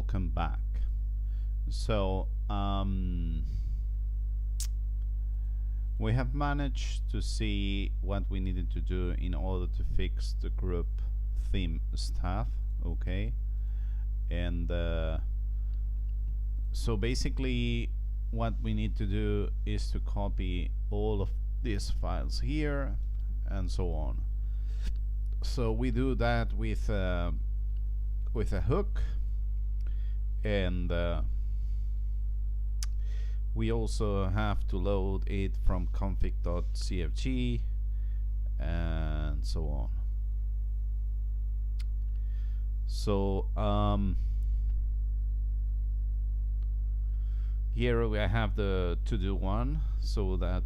welcome back. So we have managed to see what we needed to do in order to fix the group theme stuff. Okay, and so basically what we need to do is to copy all of these files here and so on. So we do that with a hook, and we also have to load it from config.cfg and so on. So here we have the to-do one, so that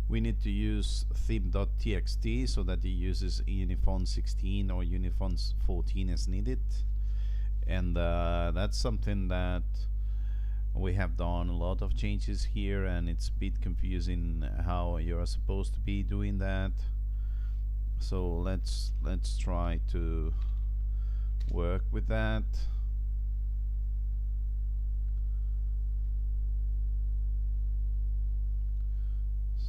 we need to use theme.txt so that it uses Unifont 16 or Unifont 14 as needed, and that's something that we have done a lot of changes here, and it's a bit confusing how you're supposed to be doing that. So let's try to work with that.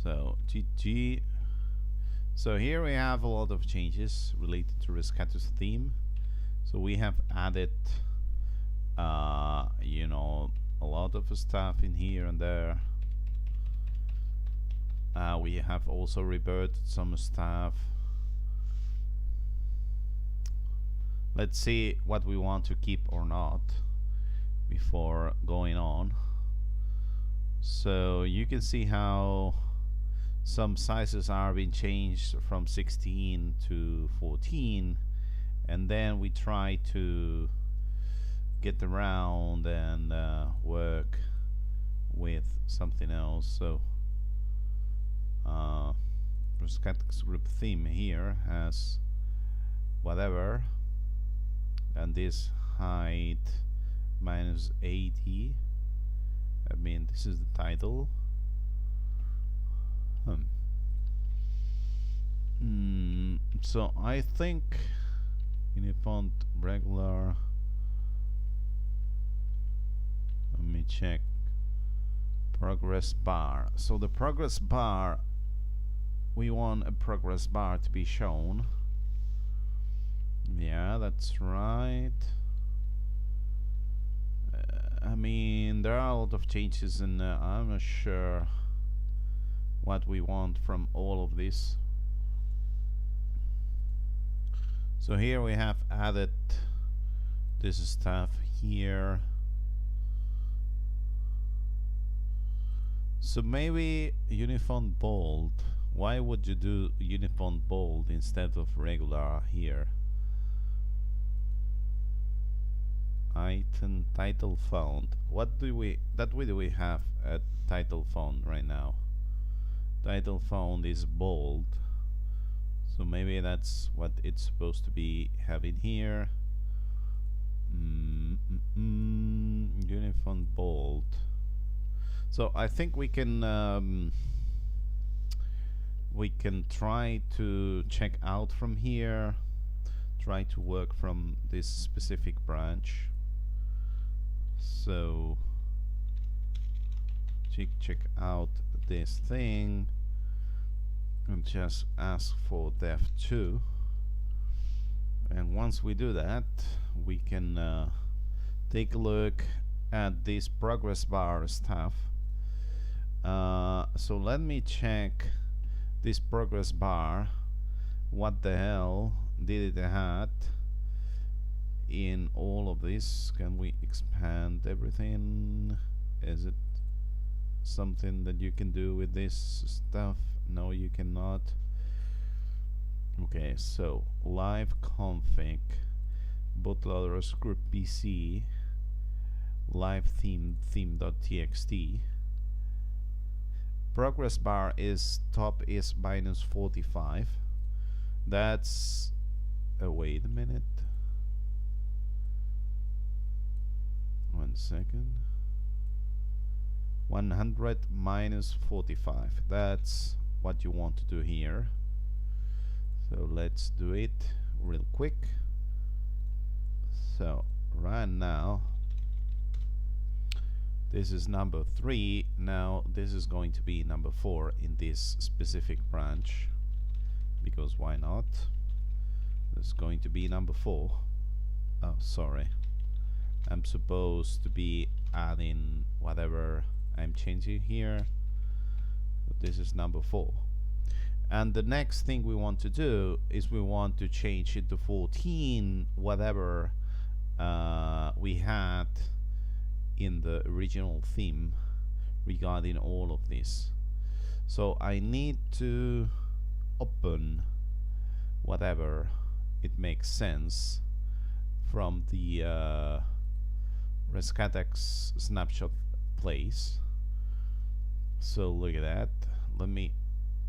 So GG. So here we have a lot of changes related to Rescatux theme. So we have added you know, a lot of stuff in here and there. We have also reverted some stuff. Let's see what we want to keep or not before going on. So you can see how some sizes are being changed from 16 to 14, and then we try to get around and work with something else. So Rescatux group theme here has whatever, and this height minus 80. I mean, this is the title. So I think Unifont regular. Let me check progress bar. So the progress bar, we want a progress bar to be shown. Yeah, that's right. I mean, there are a lot of changes, and I'm not sure what we want from all of this. So here we have added this stuff here. So maybe Unifont bold. Why would you do Unifont bold instead of regular here? Item title font. What do we have at title font right now? Title font is bold, so maybe that's what it's supposed to be having here. Unifont bold. So I think we can try to check out from here, try to work from this specific branch. So check out this thing and just ask for def2, and once we do that, we can take a look at this progress bar stuff. So let me check this progress bar. What the hell did it have in all of this? Can we expand everything? Is it something that you can do with this stuff? No, you cannot. Okay, so live config bootloaders group pc live theme.txt. Progress bar is top is minus 45. That's wait a minute, 1 second. 100 minus 45. That's what you want to do here. So let's do it real quick. So right now this is number 3. Now this is going to be number 4 in this specific branch, because why not? This is going to be number 4. Oh, sorry, I'm supposed to be adding whatever I'm changing here. This is number 4. And the next thing we want to do is we want to change it to 14, whatever we had in the original theme regarding all of this. So I need to open whatever it makes sense from the Rescatux snapshot place. So look at that. Let me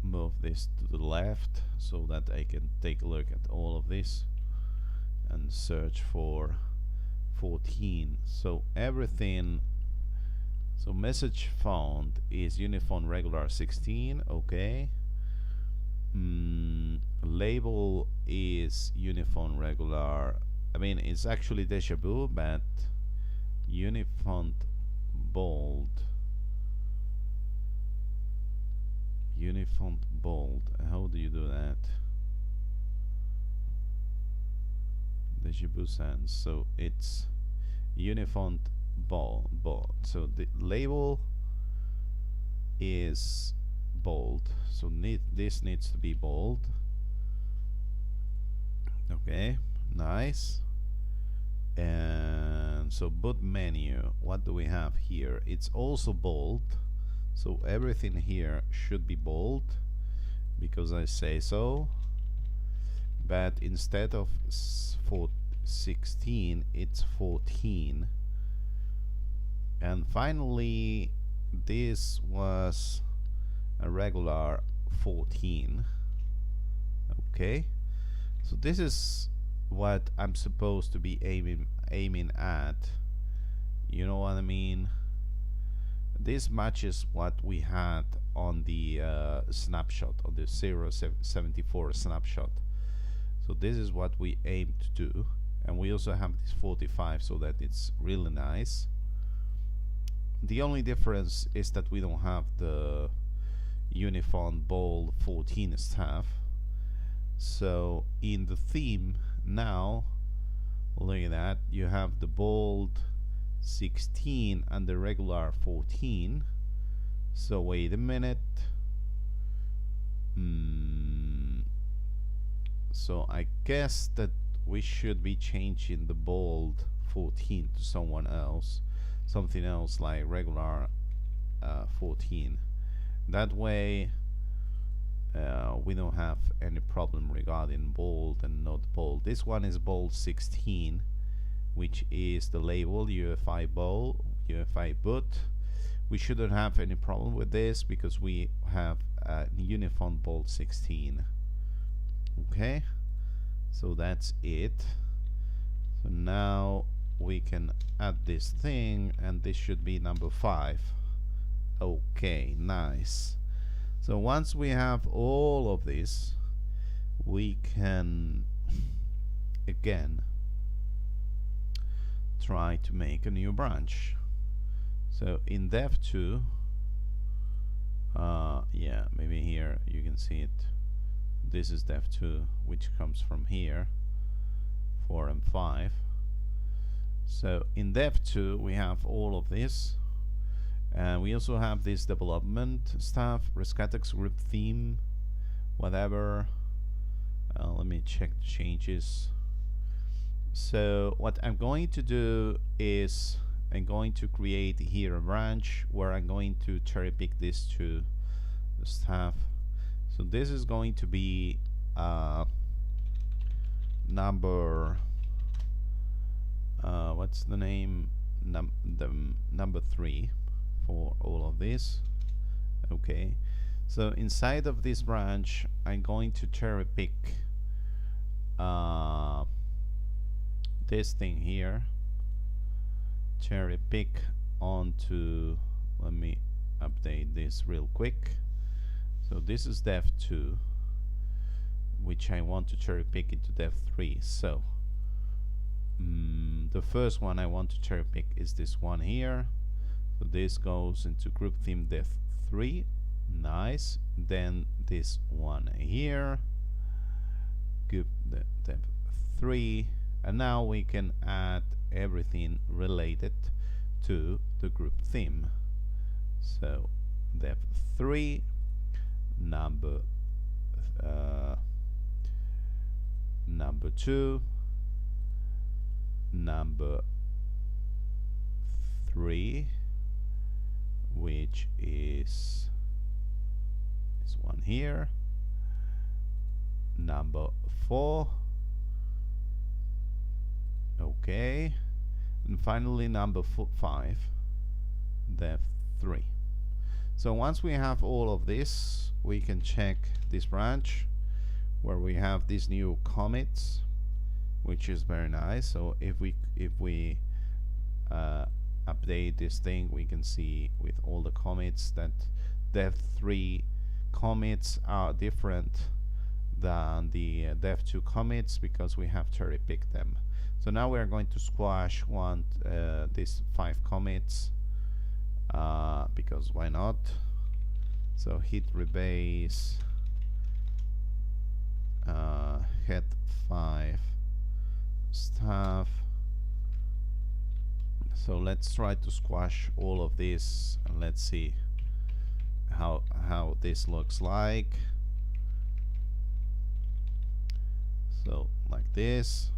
move this to the left so that I can take a look at all of this and search for 14. So everything, so message found is uniform regular 16. Okay. Label is uniform regular, I mean it's actually deja vu, but uniform bold, uniform bold, how do you do that? Deja vu sans, so it's uniform bold. So the label is bold, so this needs to be bold. Okay, nice. And so boot menu, what do we have here? It's also bold, so everything here should be bold because I say so. But instead of 16, it's 14. And finally, this was a regular 14. Okay, so this is what I'm supposed to be aiming at. You know what I mean? This matches what we had on the snapshot, on the 074 snapshot. So this is what we aim to do, and we also have this 45, so that it's really nice. The only difference is that we don't have the uniform bold 14 stuff. So in the theme now, look at that, you have the bold 16 and the regular 14. So wait a minute. So I guess that we should be changing the bold 14 to someone else, something else like regular 14. That way we don't have any problem regarding bold and not bold. This one is bold 16, which is the label UFI bold, UFI boot. We shouldn't have any problem with this because we have uniform bold 16. Okay, so that's it. So now we can add this thing, and this should be number 5. Okay, nice. So once we have all of this, we can again try to make a new branch. So in dev2, yeah, maybe here you can see it. This is dev2, which comes from here, 4 and 5. So in dev2 we have all of this, and we also have this development stuff, Rescatux Grub theme, whatever. Let me check the changes. So what I'm going to do is I'm going to create here a branch where I'm going to cherry pick these two stuff. So this is going to be number what's the name, number 3 for all of this. Okay, so inside of this branch I'm going to cherry pick this thing here, cherry pick onto, let me update this real quick. So this is dev2, which I want to cherry pick into dev3. So the first one I want to cherry pick is this one here. So this goes into group theme dev 3. Nice. Then this one here, group dev 3, and now we can add everything related to the group theme. So dev 3, number 2, number 3, which is this one here, number 4, okay, and finally number 5, dev 3. So once we have all of this, we can check this branch where we have these new commits, which is very nice. So if we update this thing, we can see with all the commits that dev 3 commits are different than the dev 2 commits because we have cherry picked them. So now we are going to squash these 5 commits because why not? So hit rebase head 5 stuff. So let's try to squash all of this and let's see how this looks like. So like this,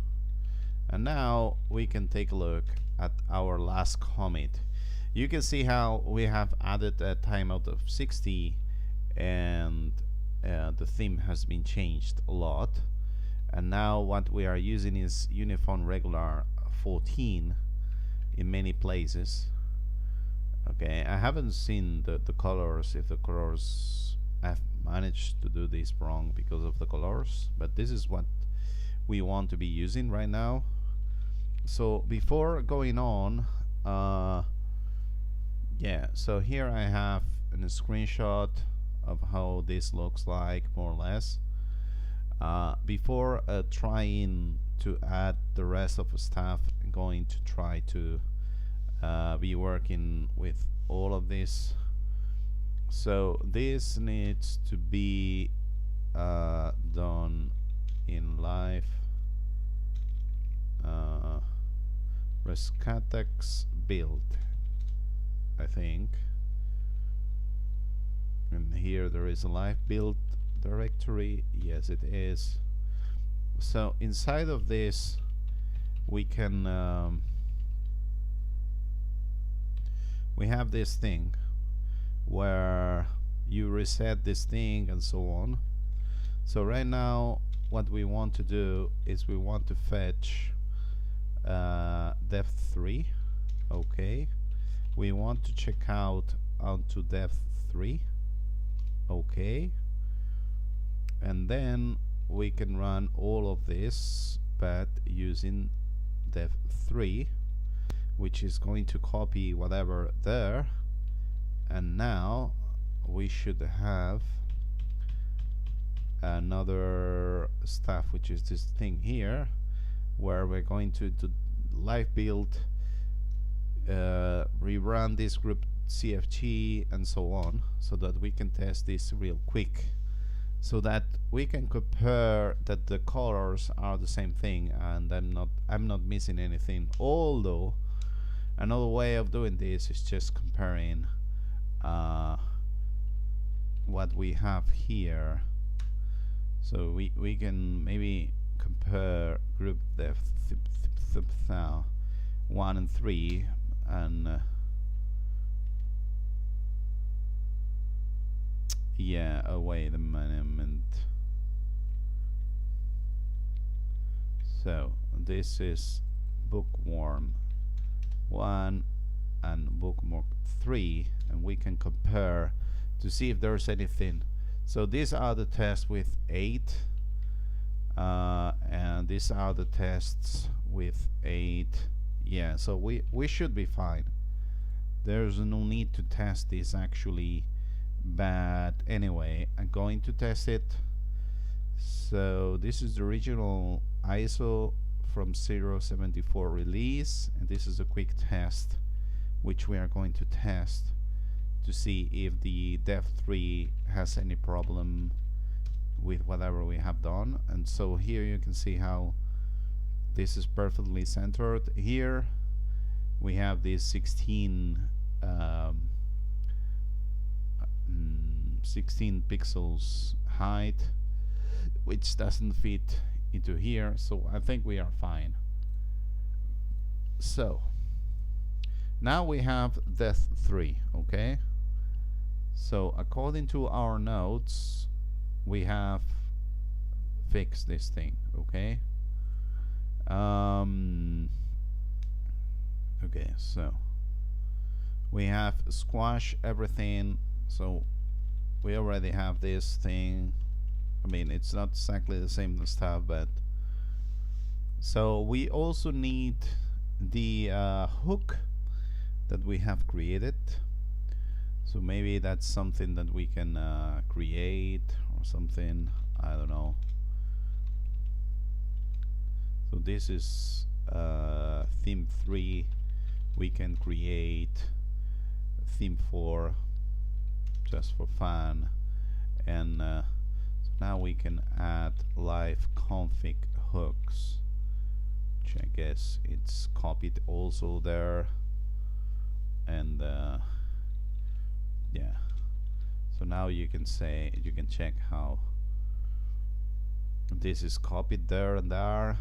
and now we can take a look at our last commit. You can see how we have added a timeout of 60 and the theme has been changed a lot, and now what we are using is uniform regular 14 in many places. Okay, I haven't seen the colors, if the colors, I've managed to do this wrong because of the colors, but this is what we want to be using right now. So before going on, yeah, so here I have a screenshot of how this looks like, more or less. Before trying to add the rest of the stuff, I'm going to try to be working with all of this. So this needs to be done in live. Rescatux build, I think, and here there is a live build directory. Yes, it is. So inside of this we can we have this thing where you reset this thing and so on. So right now what we want to do is we want to fetch dev 3. Okay, we want to check out onto dev 3. Okay, and then we can run all of this but using dev 3, which is going to copy whatever there, and now we should have another stuff, which is this thing here where we're going to do live build, rerun this group CFG and so on, so that we can test this real quick, so that we can compare that the colors are the same thing and I'm not missing anything. Although another way of doing this is just comparing what we have here. So we can maybe compare group dev 1 and 3 and yeah, oh wait a minute. So this is bookworm 1 and bookmark 3, and we can compare to see if there's anything. So these are the tests with 8 and these are the tests with 8. Yeah, so we should be fine. There's no need to test this actually, but anyway, I'm going to test it. So this is the original ISO from 0.74 release, and this is a quick test which we are going to test to see if the dev3 has any problem with whatever we have done. And so here you can see how this is perfectly centered. Here we have this 16 pixels height, which doesn't fit into here, so I think we are fine. So now we have def3, okay? So according to our notes, we have fixed this thing, okay? Okay, so we have squash everything, so we already have this thing. I mean, it's not exactly the same stuff, but so we also need the hook that we have created. So maybe that's something that we can create or something, I don't know. So this is theme 3. We can create theme 4 just for fun, and so now we can add live config hooks, which I guess it's copied also there, and yeah. So now you can say, you can check how this is copied there and there.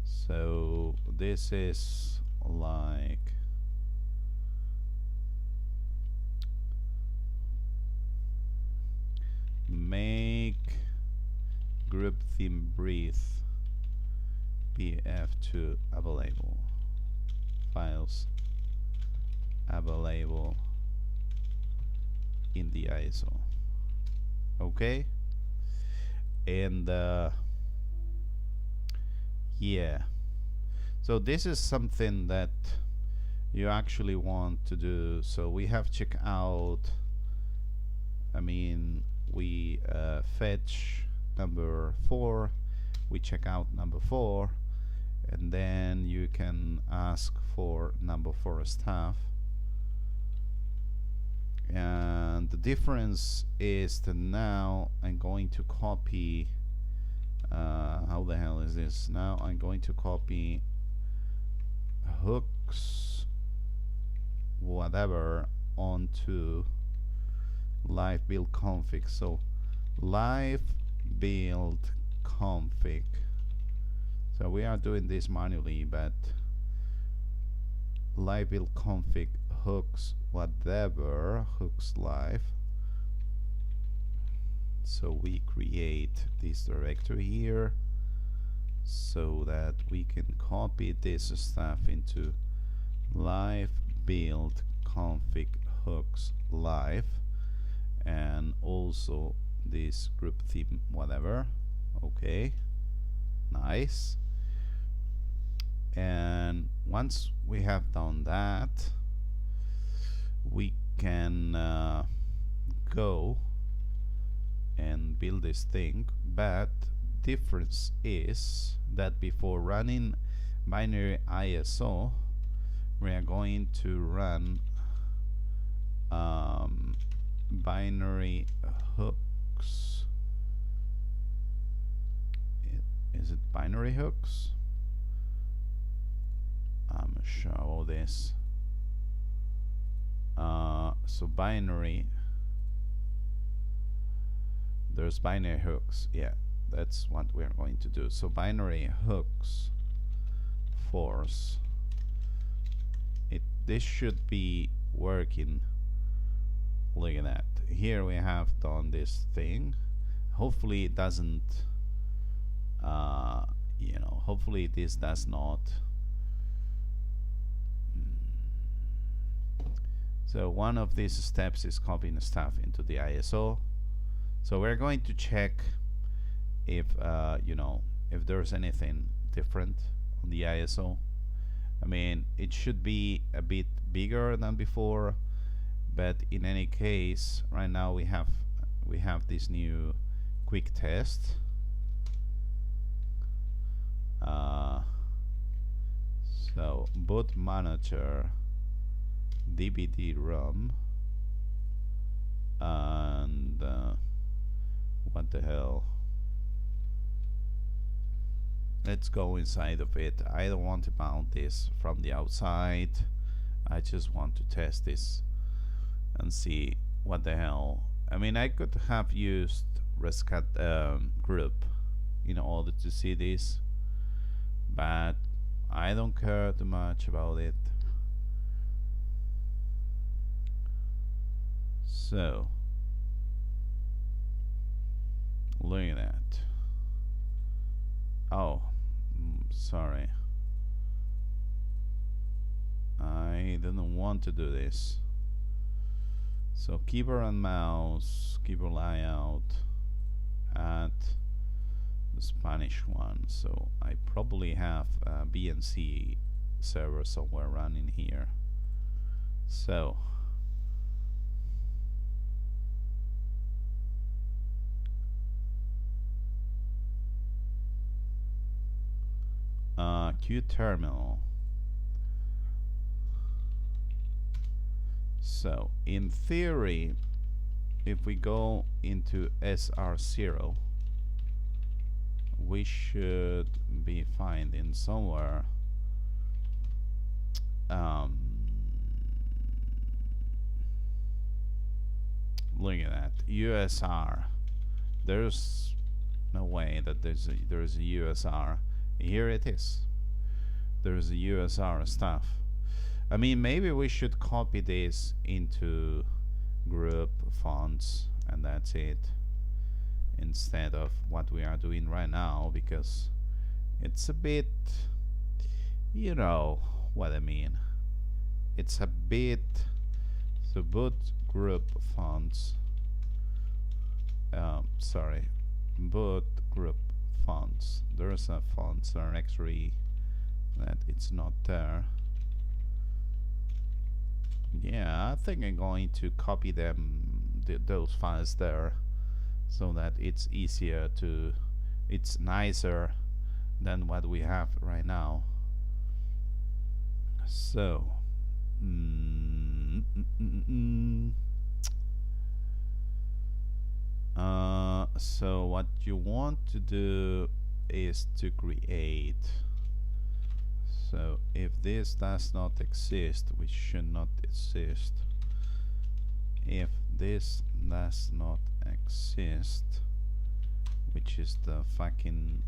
So this is like make group theme breathe pf2 available, files available in the ISO, okay? And yeah, so this is something that you actually want to do. So we have check out, I mean, we fetch number 4, we check out number 4, and then you can ask for number 4 stuff. And the difference is that now I'm going to copy how the hell is this? Now I'm going to copy hooks whatever onto live build config. So live build config, so we are doing this manually, but live build config hooks whatever hooks live. So we create this directory here so that we can copy this stuff into live build config hooks live, and also this group theme whatever. Okay, nice. And once we have done that, we can go and build this thing. But difference is that before running binary ISO, we are going to run binary hooks. Is it binary hooks? I'm gonna show this. So binary, there's binary hooks. Yeah, that's what we're going to do. So binary hooks force. This should be working. Look at that. Here we have done this thing. Hopefully it doesn't you know, hopefully this does not. So one of these steps is copying stuff into the ISO. So we're going to check if you know, if there's anything different on the ISO. I mean, it should be a bit bigger than before, but in any case, right now we have this new quick test. So boot manager dvd rom, and what the hell, let's go inside of it. I don't want to mount this from the outside. I just want to test this and see what the hell. I mean, I could have used Grub in order to see this, but I don't care too much about it. So look at that. Oh, sorry, I didn't want to do this. So keyboard and mouse, keyboard layout, add the Spanish one. So I probably have a BNC server somewhere running here. So qterminal. So in theory, if we go into SR0, we should be finding somewhere look at that, USR. There's no way that there's a USR. Here it is. There's a USR stuff. I mean, maybe we should copy this into group fonts and that's it, instead of what we are doing right now, because it's a bit, you know what I mean. It's a bit, so boot group fonts, sorry, boot group fonts. There's a fonts directory that it's not there. Yeah, I think I'm going to copy them, those files there, so that it's easier to, it's nicer than what we have right now. So so what you want to do is to create, so if this does not exist, which should not exist, if this does not exist, which is the fucking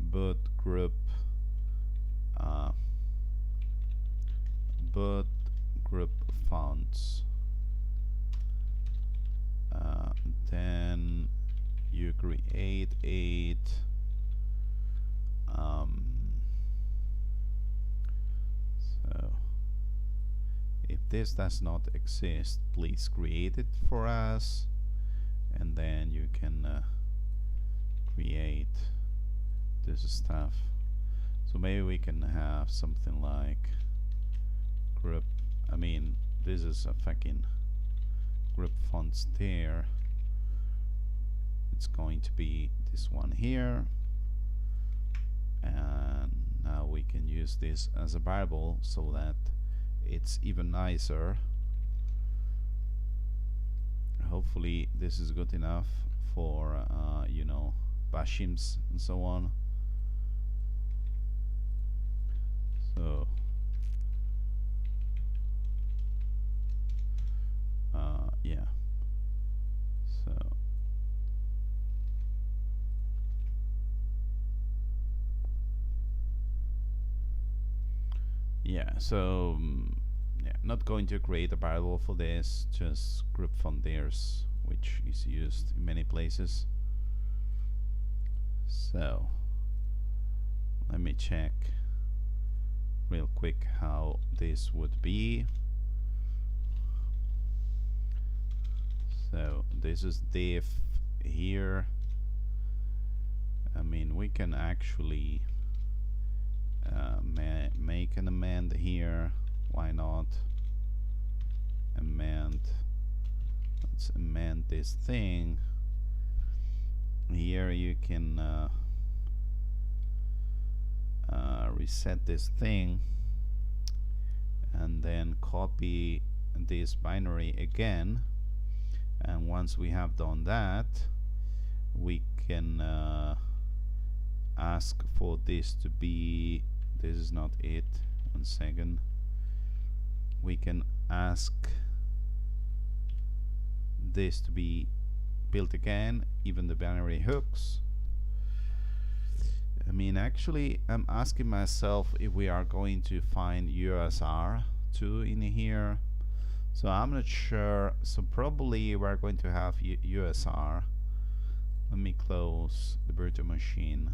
boot group fonts, then you create it. So if this does not exist, please create it for us, and then you can create this stuff. So maybe we can have something like group, I mean, this is a fucking group fonts there. It's going to be this one here, and now we can use this as a variable so that it's even nicer. Hopefully this is good enough for you know, bashims and so on. So yeah, so yeah, so yeah, not going to create a variable for this, just group fontiers, which is used in many places. So let me check real quick how this would be. So this is div here. I mean, we can actually make an amend here. Why not? Amend. Let's amend this thing. Here you can reset this thing and then copy this binary again, and once we have done that, we can ask for this to be, this is not it, 1 second, we can ask this to be built again, even the binary hooks. I mean, actually I'm asking myself if we are going to find USR2 in here, so I'm not sure. So probably we're going to have USR. Let me close the virtual machine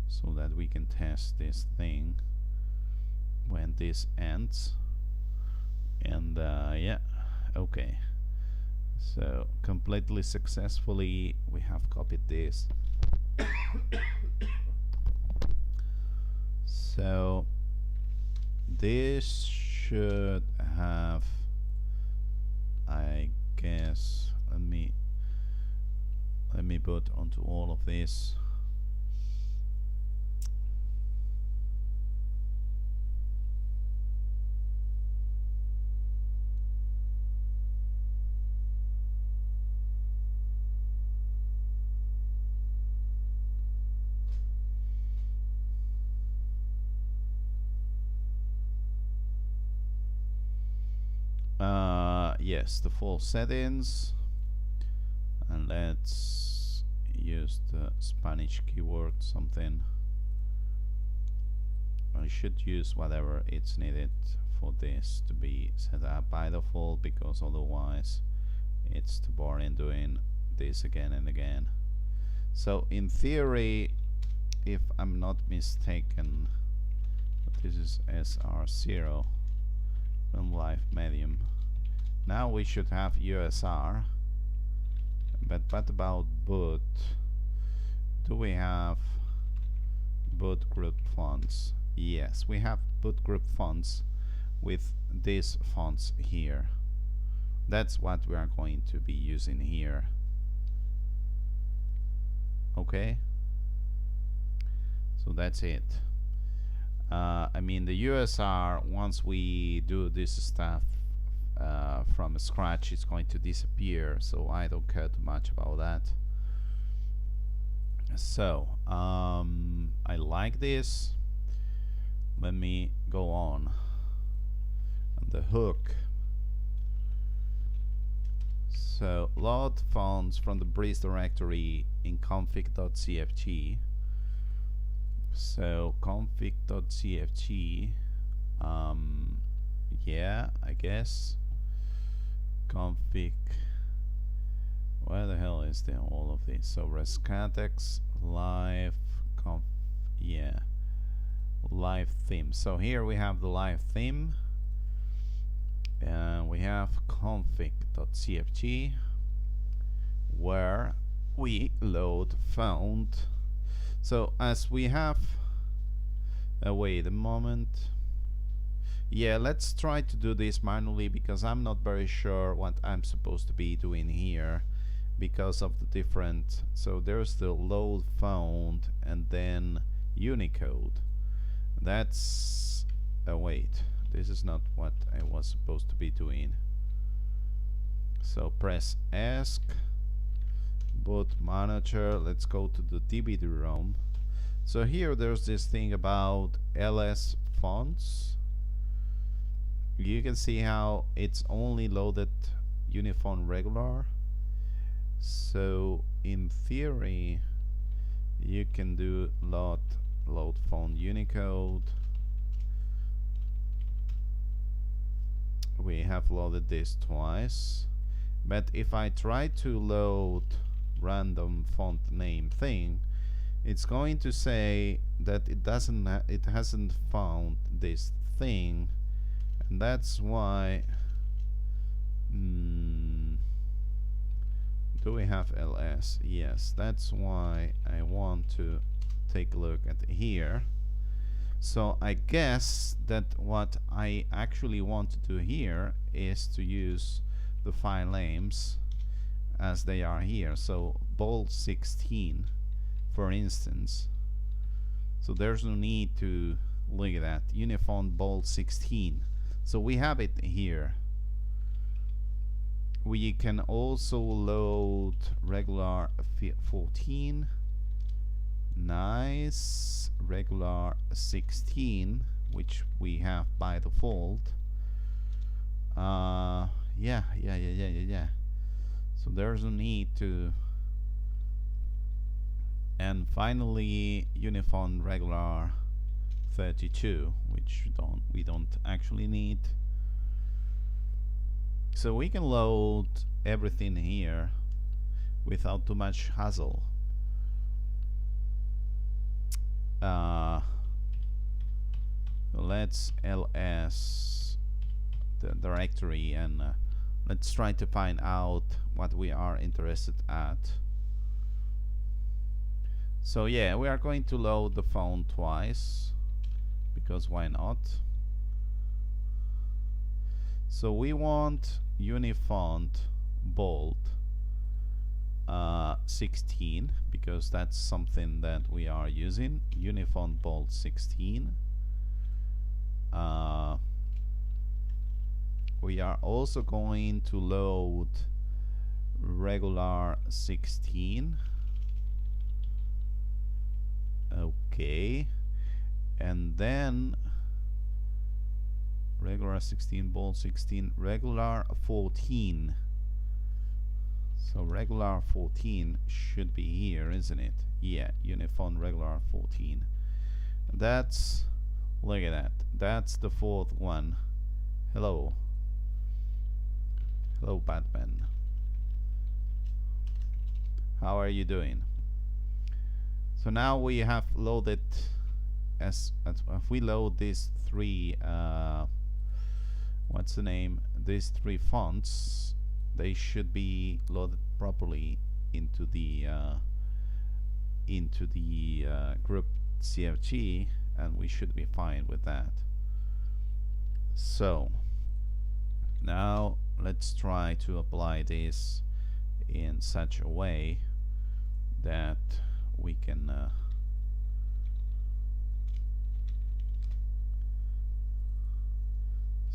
so that we can test this thing when this ends. And yeah, okay, so completely successfully we have copied this. So this should have, I guess, let me put onto all of this. Yes, the full settings, and let's use the Spanish keyword something. I should use whatever it's needed for this to be set up by default, because otherwise it's too boring doing this again and again. So in theory, if I'm not mistaken, this is SR0 from live medium. Now we should have USR, but what about boot? Do we have boot group fonts? Yes, we have boot group fonts with these fonts here. That's what we are going to be using here. Okay, so that's it. I mean, the USR, once we do this stuff from scratch, it's going to disappear, so I don't care too much about that. So I like this. Let me go on the hook. So load fonts from the breeze directory in config.cfg. So config.cfg, yeah, I guess config, where the hell is there all of this? So Rescatux live conf, yeah, live theme. So here we have the live theme, and we have config.cfg where we load font. So as we have, wait a moment, yeah, let's try to do this manually, because I'm not very sure what I'm supposed to be doing here because of the different. So there's the load font and then Unicode. That's wait, this is not what I was supposed to be doing. So press ESC, boot manager, let's go to the DVD-ROM. So here there's this thing about ls fonts. You can see how it's only loaded Unifont regular. So in theory you can do load font Unicode. We have loaded this twice, but if I try to load random font name thing, it's going to say that it hasn't found this thing, and that's why. Do we have ls? Yes, that's why I want to take a look at here. So I guess that what I actually want to do here is to use the file names as they are here. So bold 16, for instance, So there's no need to look at that. Uniform bolt 16. So we have it here. We can also load regular 14. Nice. Regular 16, which we have by default. Yeah. So there's no need to. And finally, uniform regular 32, which we don't actually need. So we can load everything here without too much hassle. Let's ls the directory and let's try to find out what we are interested at. So yeah, we are going to load the phone twice because why not? So we want uniform bolt 16 because that's something that we are using. Uniform bolt 16. We are also going to load regular 16. Okay, and then regular 16 bolt 16 regular 14. So regular 14 should be here, isn't it? Yeah, uniform regular 14. That's, look at that, that's the fourth one. Hello Batman, how are you doing? So now we have loaded, as if we load these three what's the name, these three fonts, they should be loaded properly into the Grub CFG, and we should be fine with that. So now let's try to apply this in such a way that we can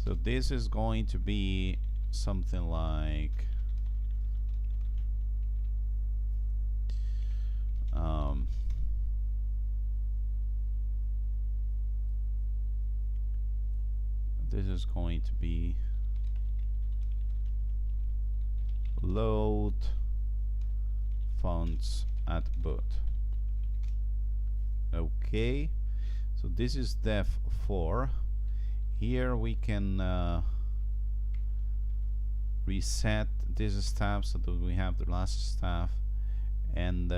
so this is going to be something like this is going to be load fonts at boot. Okay, so this is def 4. Here we can reset this staff so that we have the last staff, and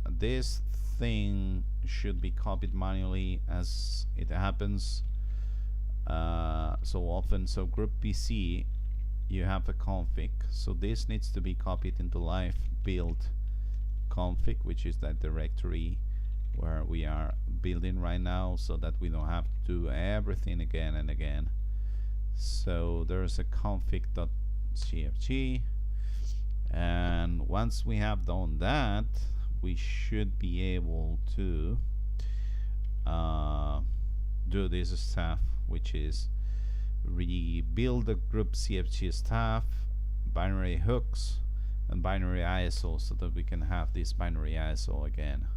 this thing should be copied manually as it happens so often. So group PC, you have a config, so this needs to be copied into live build config, which is that directory where we are building right now, so that we don't have to do everything again and again. So there's a config.cfg, and once we have done that, we should be able to do this stuff, which is rebuild the group CFG staff, binary hooks, and binary ISO, so that we can have this binary ISO again.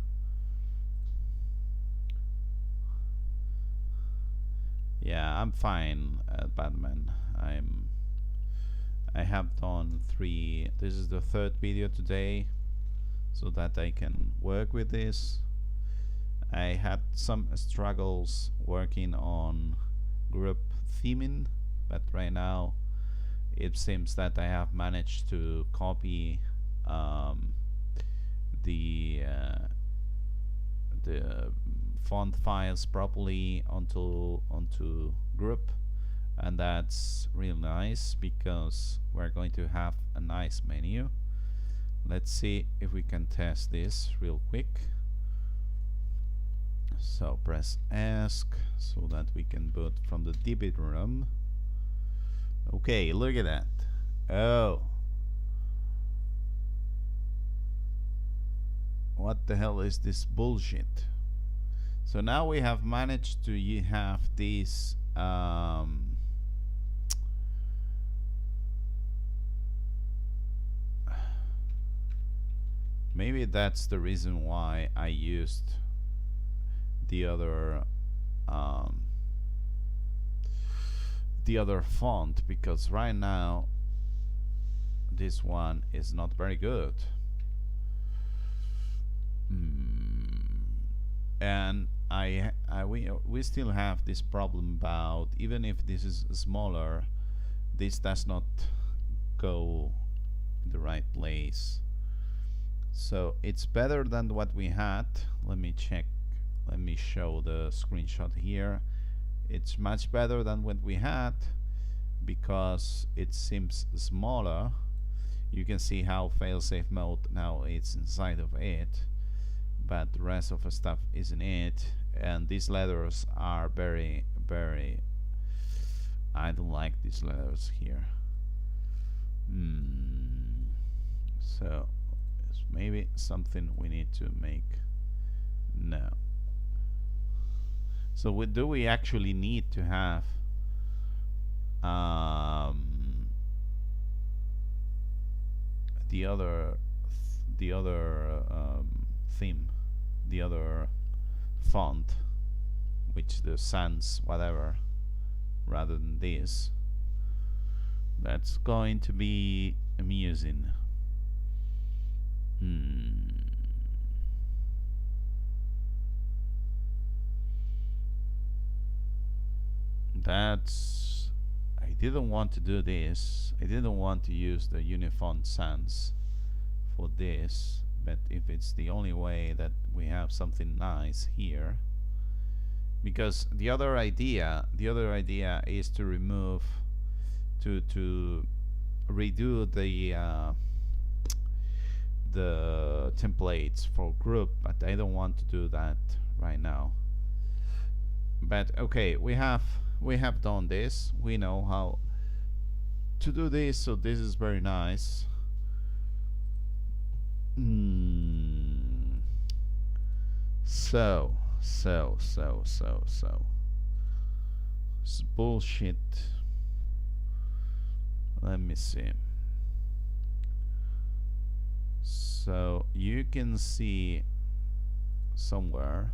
Yeah, I'm fine, Batman. I have done 3. This is the 3rd video today, so that I can work with this. I had some struggles working on group theming, but right now it seems that I have managed to copy the font files properly onto Grub, and that's real nice because we're going to have a nice menu. Let's see if we can test this real quick. So press ask so that we can boot from the Debian room. Okay, look at that. Oh, what the hell is this bullshit? So now we have managed to have this maybe that's the reason why I used the other font, because right now this one is not very good. And we still have this problem about, even if this is smaller, this does not go in the right place. So it's better than what we had. Let me check. Let me show the screenshot here. It's much better than what we had because it seems smaller. You can see how failsafe mode now it's inside of it, but the rest of the stuff isn't it. And these letters are very, very, I don't like these letters here. So it's maybe something we need to make. No. So do we actually need to have the other theme, the other font, which the sans whatever, rather than this? That's going to be amusing. That's, I didn't want to do this. I didn't want to use the Unifont sans for this, but if it's the only way that we have something nice here, because the other idea is to remove, to redo the templates for Grub, but I don't want to do that right now. But okay, we have done this. We know how to do this, so this is very nice. So it's bullshit. Let me see. So you can see somewhere,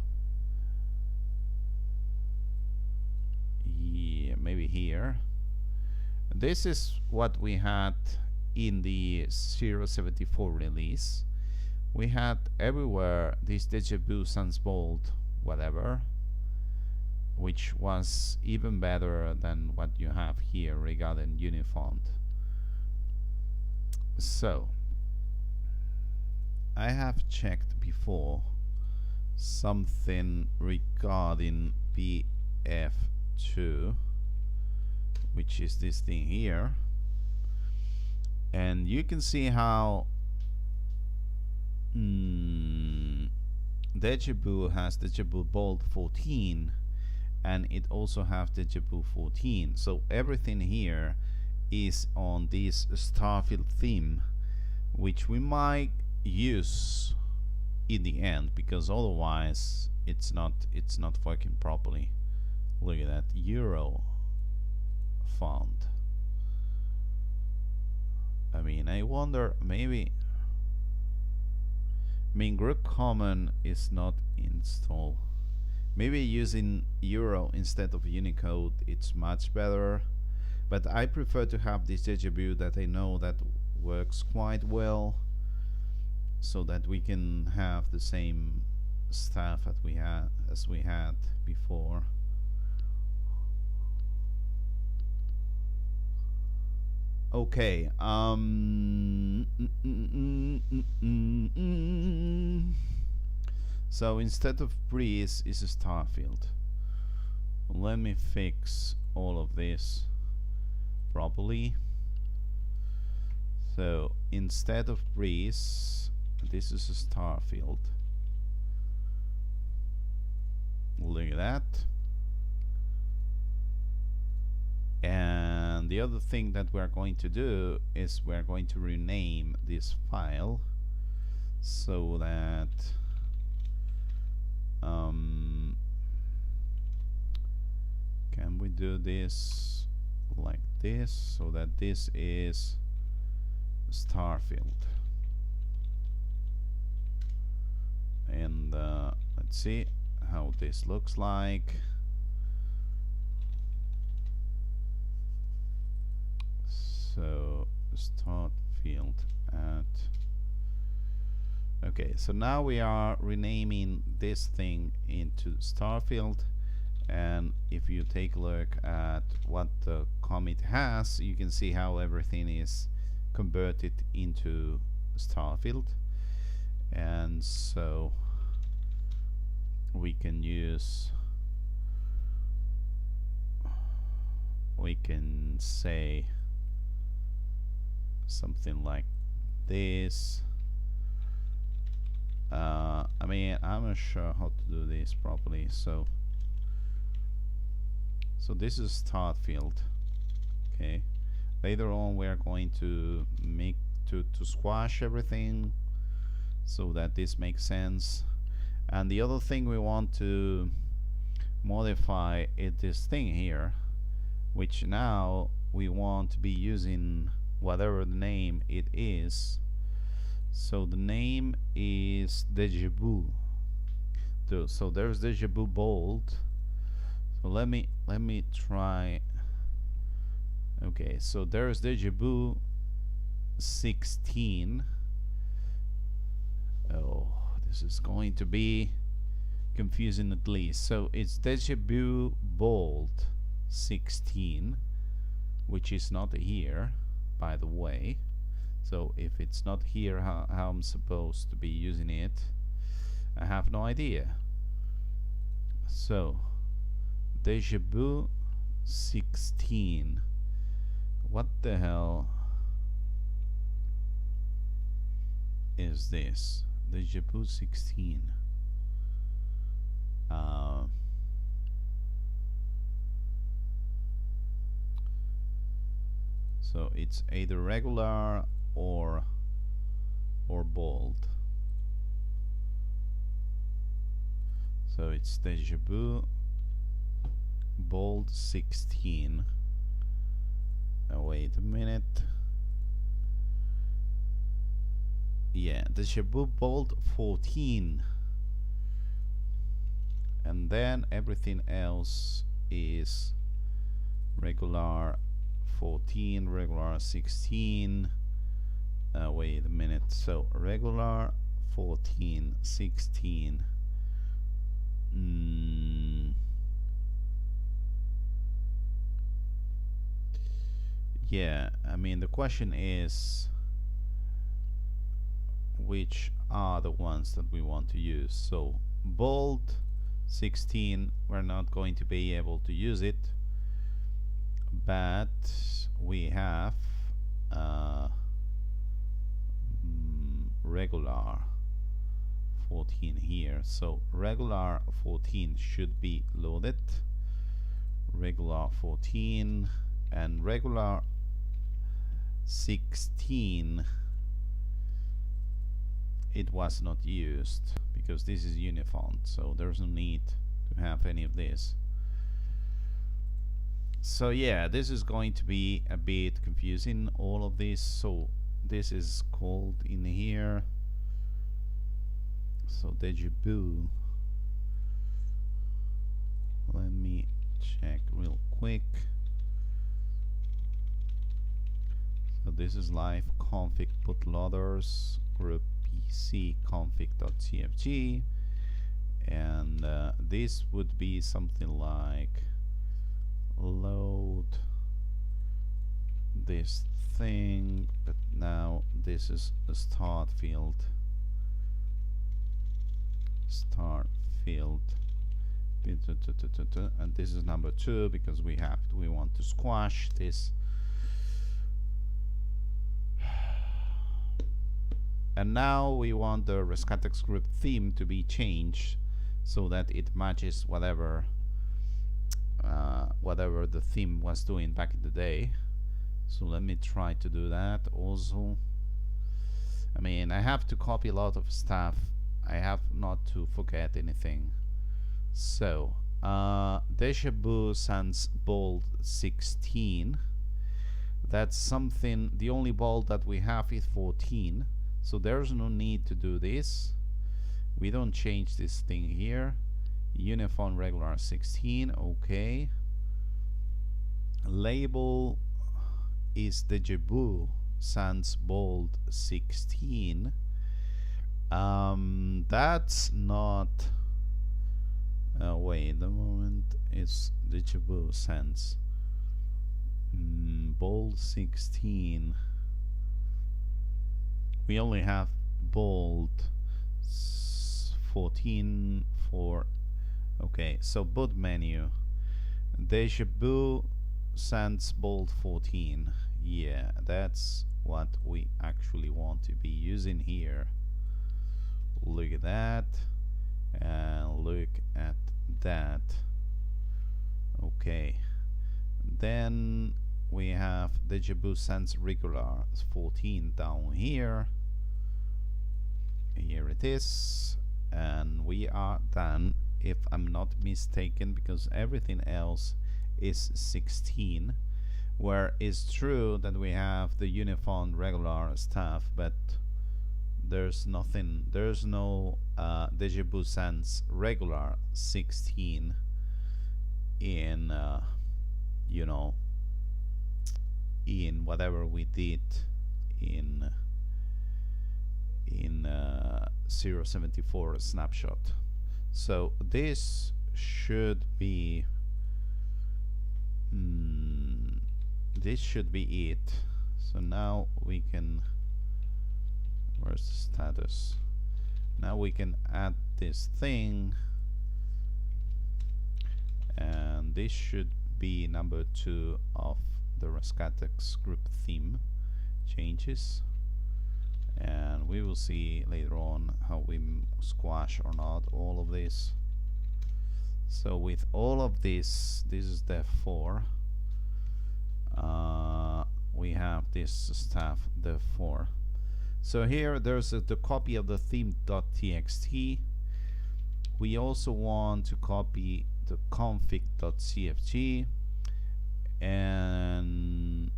yeah, maybe here. This is what we had in the 074 release. We had everywhere this Deja Vu sans bold whatever, which was even better than what you have here regarding Unifont. So I have checked before something regarding BF2, which is this thing here, and you can see how Deja Vu has Deja Vu Bold 14, and it also has Deja Vu 14. So everything here is on this Starfield theme, which we might use in the end, because otherwise it's not working properly. Look at that Euro font. I mean, I wonder, maybe, I mean, Grub Common is not installed. Maybe using Euro instead of Unicode it's much better, but I prefer to have this Deja Vu that I know that works quite well, so that we can have the same stuff that we had as we had before. Okay, so instead of Breeze is a Starfield. Let me fix all of this properly. So instead of Breeze, this is a Starfield. Look at that. And the other thing that we're going to do is we're going to rename this file so that Can we do this like this, so that this is star field? And let's see how this looks like. So start field at, okay, so now we are renaming this thing into star field. And if you take a look at what the commit has, you can see how everything is converted into star field. And so we can use, we can say something like this. I mean, I'm not sure how to do this properly, so this is start field. Okay, later on we are going to make to squash everything so that this makes sense. And the other thing we want to modify is this thing here, which now we want to be using whatever the name it is. So the name is Deja Vu. So there's Deja Vu bold. So let me try. Okay, so there's Deja Vu 16. Oh, this is going to be confusing at least. So it's Deja Vu bold 16, which is not here, by the way. So if it's not here, how I'm supposed to be using it, I have no idea. So Deja Vu 16. What the hell is this? Deja Vu 16. So it's either regular or bold. So it's Deja Vu bold 16. Wait a minute. Yeah, Deja Vu bold 14. And then everything else is regular 14, regular 16. Wait a minute. So regular 14, 16. Yeah, I mean, the question is which are the ones that we want to use. So bold 16, we're not going to be able to use it, but we have regular 14 here. So regular 14 should be loaded. Regular 14 and regular 16, it was not used because this is unifont, so there's no need to have any of this. So yeah, this is going to be a bit confusing, all of this. So this is called in here, so Deja Vu. Let me check real quick. So this is live config bootloaders group pc config.cfg, and this would be something like load this thing, but now this is a start field. And this is number 2 because we want to squash this. And now we want the Rescatux group theme to be changed so that it matches whatever the theme was doing back in the day. So let me try to do that also. I mean, I have to copy a lot of stuff. I have not to forget anything. So Deja vu sans bold 16. That's something, the only bold that we have is 14, so there's no need to do this. We don't change this thing here. Uniform regular 16, okay. Label is Deja vu sans bold 16. That's not wait a moment, it's Deja vu sans bold 16. We only have bold 14 for, okay, so boot menu Deja vu sans bold 14. Yeah, that's what we actually want to be using here. Look at that, and look at that. Okay, then we have Deja vu sans regular 14 down here. Here it is, and we are done, if I'm not mistaken, because everything else is 16, where it's true that we have the uniform regular stuff, but there's nothing, there's no Deja vu sans regular 16 in you know, in whatever we did in 074 snapshot. So this should be it. So now we can, where's the status? Now we can add this thing, and this should be number 2 of the Rescatux group theme changes, and we will see later on how we squash or not all of this. So with all of this, this is the 4. We have this stuff, the 4. So here there's the copy of the theme.txt. We also want to copy the config.cfg, and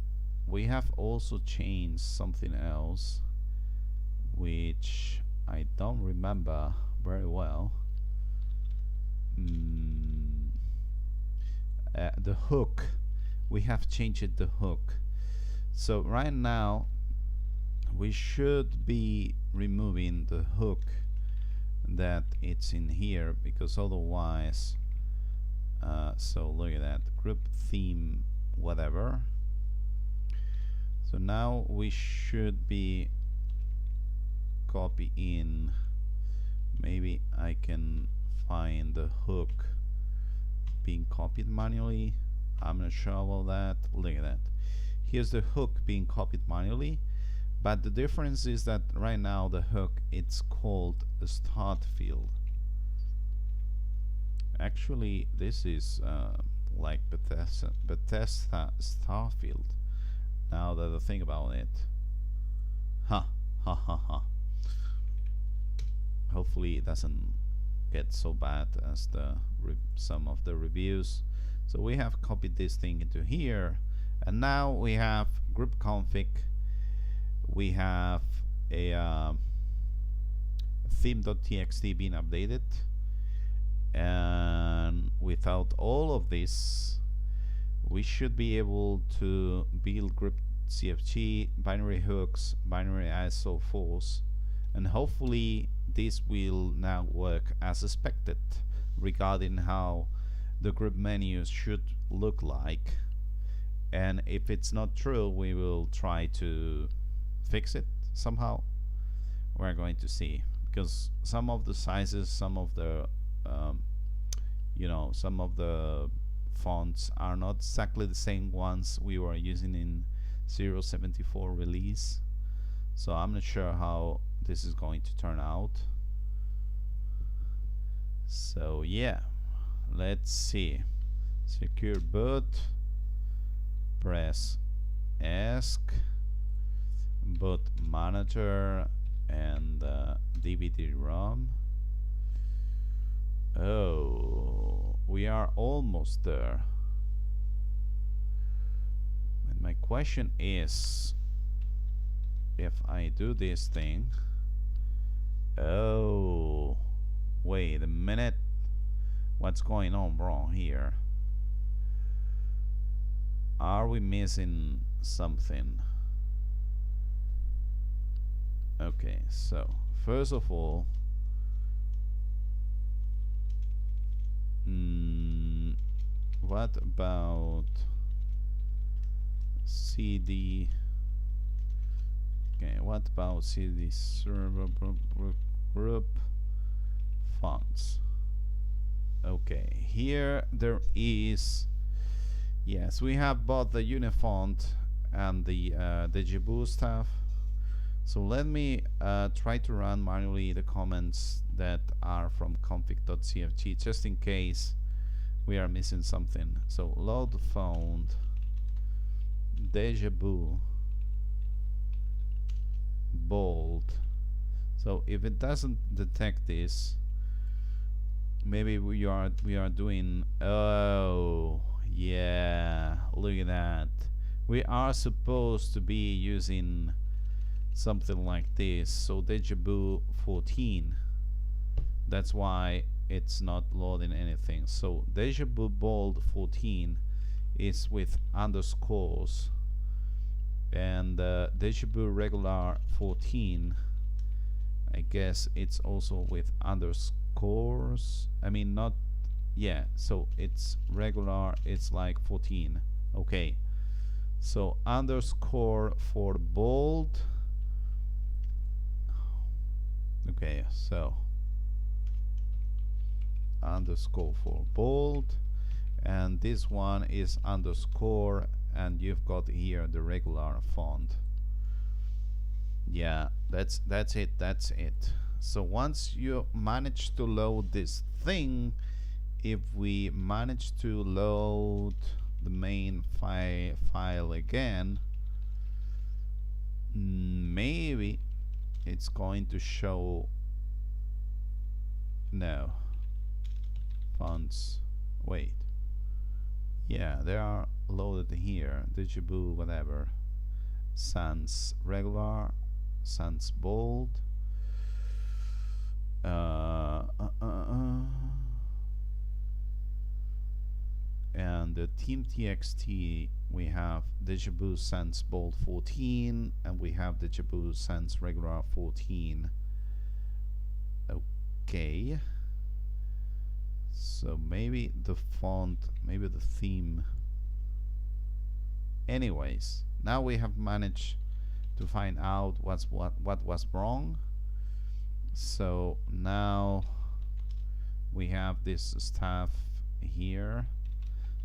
we have also changed something else which I don't remember very well. The hook, we have changed the hook. So right now we should be removing the hook that it's in here, because otherwise so look at that, group theme whatever. So now we should be copy in, maybe I can find the hook being copied manually. I'm not sure about that. Look at that, here's the hook being copied manually, but the difference is that right now the hook, it's called a start field. Actually this is like Bethesda start field, now that I think about it. Hopefully it doesn't get so bad as the some of the reviews. So we have copied this thing into here, and now we have group config, we have a theme.txt being updated, and without all of this we should be able to build group CFG, binary hooks, binary ISO force, and hopefully this will now work as expected regarding how the group menus should look like. And if it's not true, we will try to fix it somehow. We're going to see, because some of the sizes, some of the some of the fonts are not exactly the same ones we were using in 074 release. So I'm not sure how this is going to turn out. So yeah, let's see. Secure boot, press ESC, boot manager, and DVD-ROM. Oh, we are almost there. And my question is, if I do this thing, oh, wait a minute, what's going on wrong here? Are we missing something? Okay, so first of all, what about CD? Okay, what about CD server group fonts? Okay, here there is, yes, we have both the Unifont and the GNU stuff. So let me try to run manually the comments that are from config.cfg, just in case we are missing something. So load found DJBoo bold. So if it doesn't detect this, maybe we are doing, oh yeah, look at that. We are supposed to be using something like this. So DJBoo 14, that's why it's not loading anything. So DJBoo bold 14 is with underscores, and DJBoo regular 14, I guess it's also with underscores. I mean, not, yeah, so it's regular, it's like 14. Okay, so underscore for bold. Okay, so underscore for bold, and this one is underscore, and you've got here the regular font. Yeah, that's it. So once you manage to load this thing, if we manage to load the main file again, maybe it's going to show, no, fonts, wait, yeah, they are loaded here, DJBoo whatever, sans regular, sans bold, and the team.txt, we have DJBoo sans bold 14, and we have DJBoo sans regular 14. Okay, so maybe the font, maybe the theme. Anyways, now we have managed to find out what was wrong. So now we have this stuff here.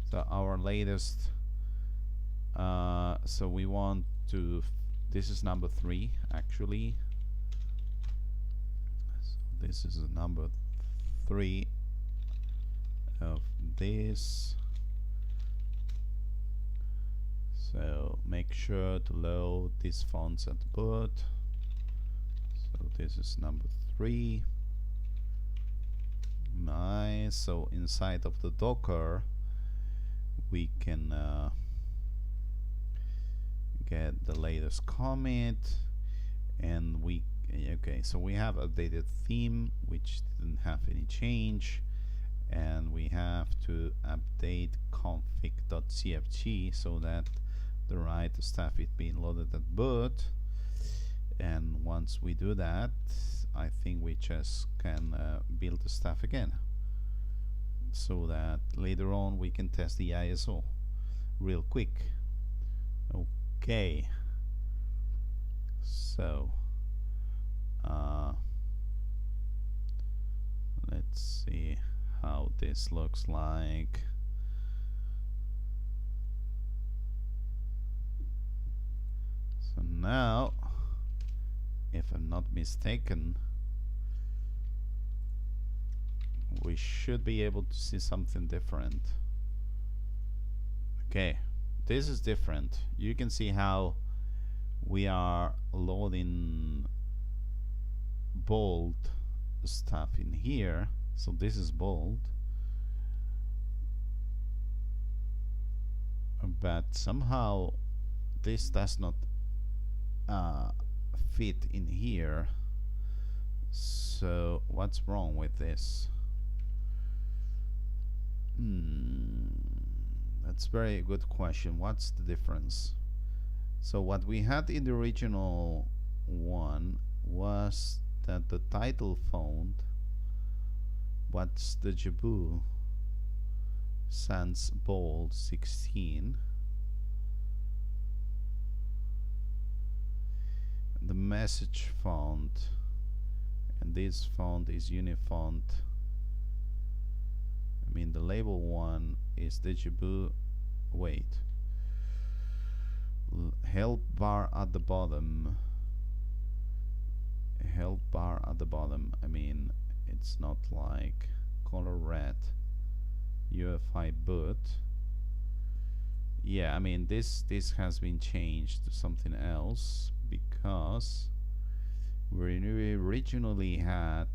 So our latest, so we want to, this is number 3 actually. So this is number 3 of this. So make sure to load these fonts at boot. So this is number 3. Nice. So inside of the Docker, we can get the latest commit, and we, okay, so we have updated theme which didn't have any change, and we have to update config.cfg so that the right stuff is being loaded at boot. And once we do that, I think we just can build the stuff again, so that later on we can test the ISO real quick. Okay, so let's see how this looks like. So now, if I'm not mistaken, we should be able to see something different. Okay, this is different. You can see how we are loading bold stuff in here. So this is bold, but somehow this does not fit in here. So what's wrong with this? That's a very good question. What's the difference? So what we had in the original one was that the title font, what's the GNU sans bold 16, the message font, and this font is unifont. I mean the label one is the GNU, wait, help bar at the bottom, help bar at the bottom. I mean it's not like color red UEFI boot. Yeah, I mean this has been changed to something else because we originally had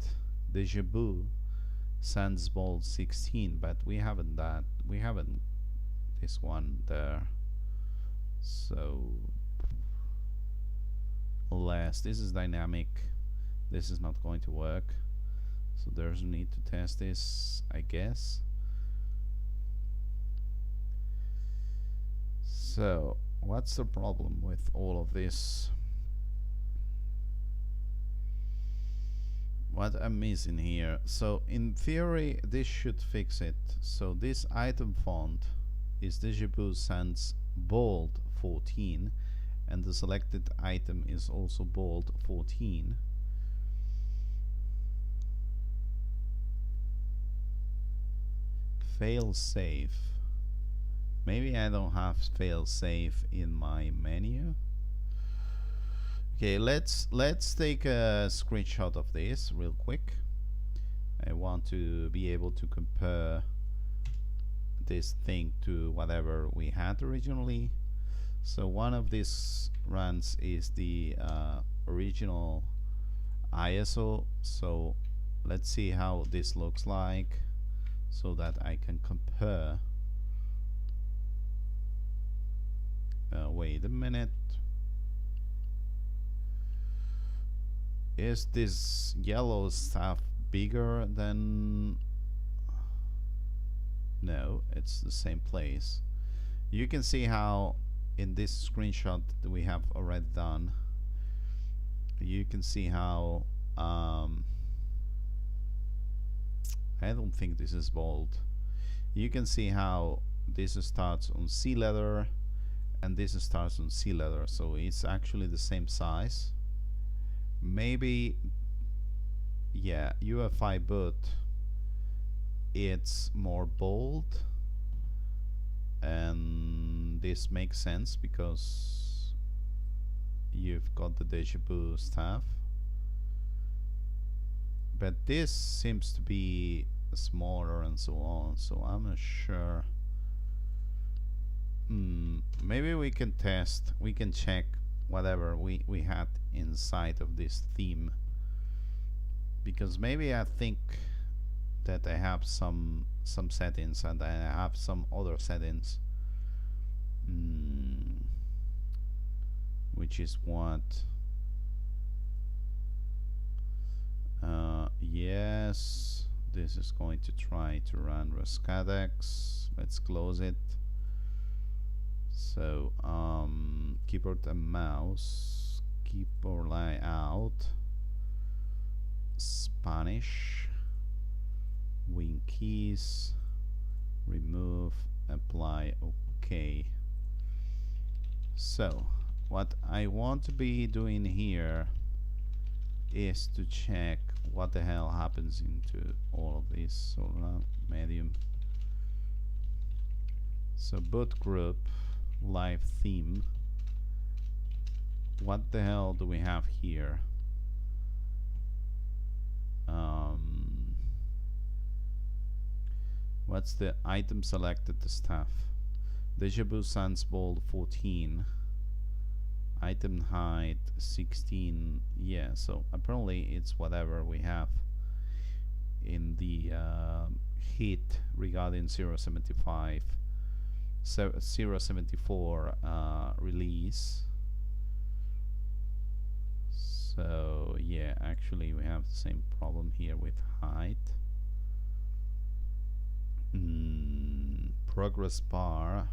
the GNU sans bold 16, but we haven't this one there. So unless this is dynamic, this is not going to work. So there's a need to test this, I guess. So what's the problem with all of this? What I'm missing here? So in theory this should fix it. So this item font is the GNU sans bold 14, and the selected item is also bold 14. Fail safe. Maybe I don't have fail safe in my menu. Okay, let's take a screenshot of this real quick. I want to be able to compare this thing to whatever we had originally. So one of these runs is the original ISO. So let's see how this looks like so that I can compare. Wait a minute. Is this yellow stuff bigger than... No, it's the same place. You can see how in this screenshot that we have already done, you can see how I don't think this is bold. You can see how this starts on C letter and this starts on C letter, so it's actually the same size. Maybe, yeah, UEFI boot, it's more bold, and this makes sense because you've got the GNU stuff. But this seems to be smaller and so on, so I'm not sure. Maybe we can test, we can check whatever we had inside of this theme, because maybe I think that I have some settings and I have some other settings, which is what yes, this is going to try to run Rescatux. Let's close it. So keyboard and mouse, keyboard layout, Spanish, wing keys, remove, apply, OK. So what I want to be doing here is to check what the hell happens into all of this. So medium. So boot group, live theme. What the hell do we have here? What's the item selected, the stuff? GNU sans bold 14. Item height 16. Yeah, so apparently it's whatever we have in the hit regarding 0.75. 0.74 release. So yeah, actually we have the same problem here with height. Progress bar.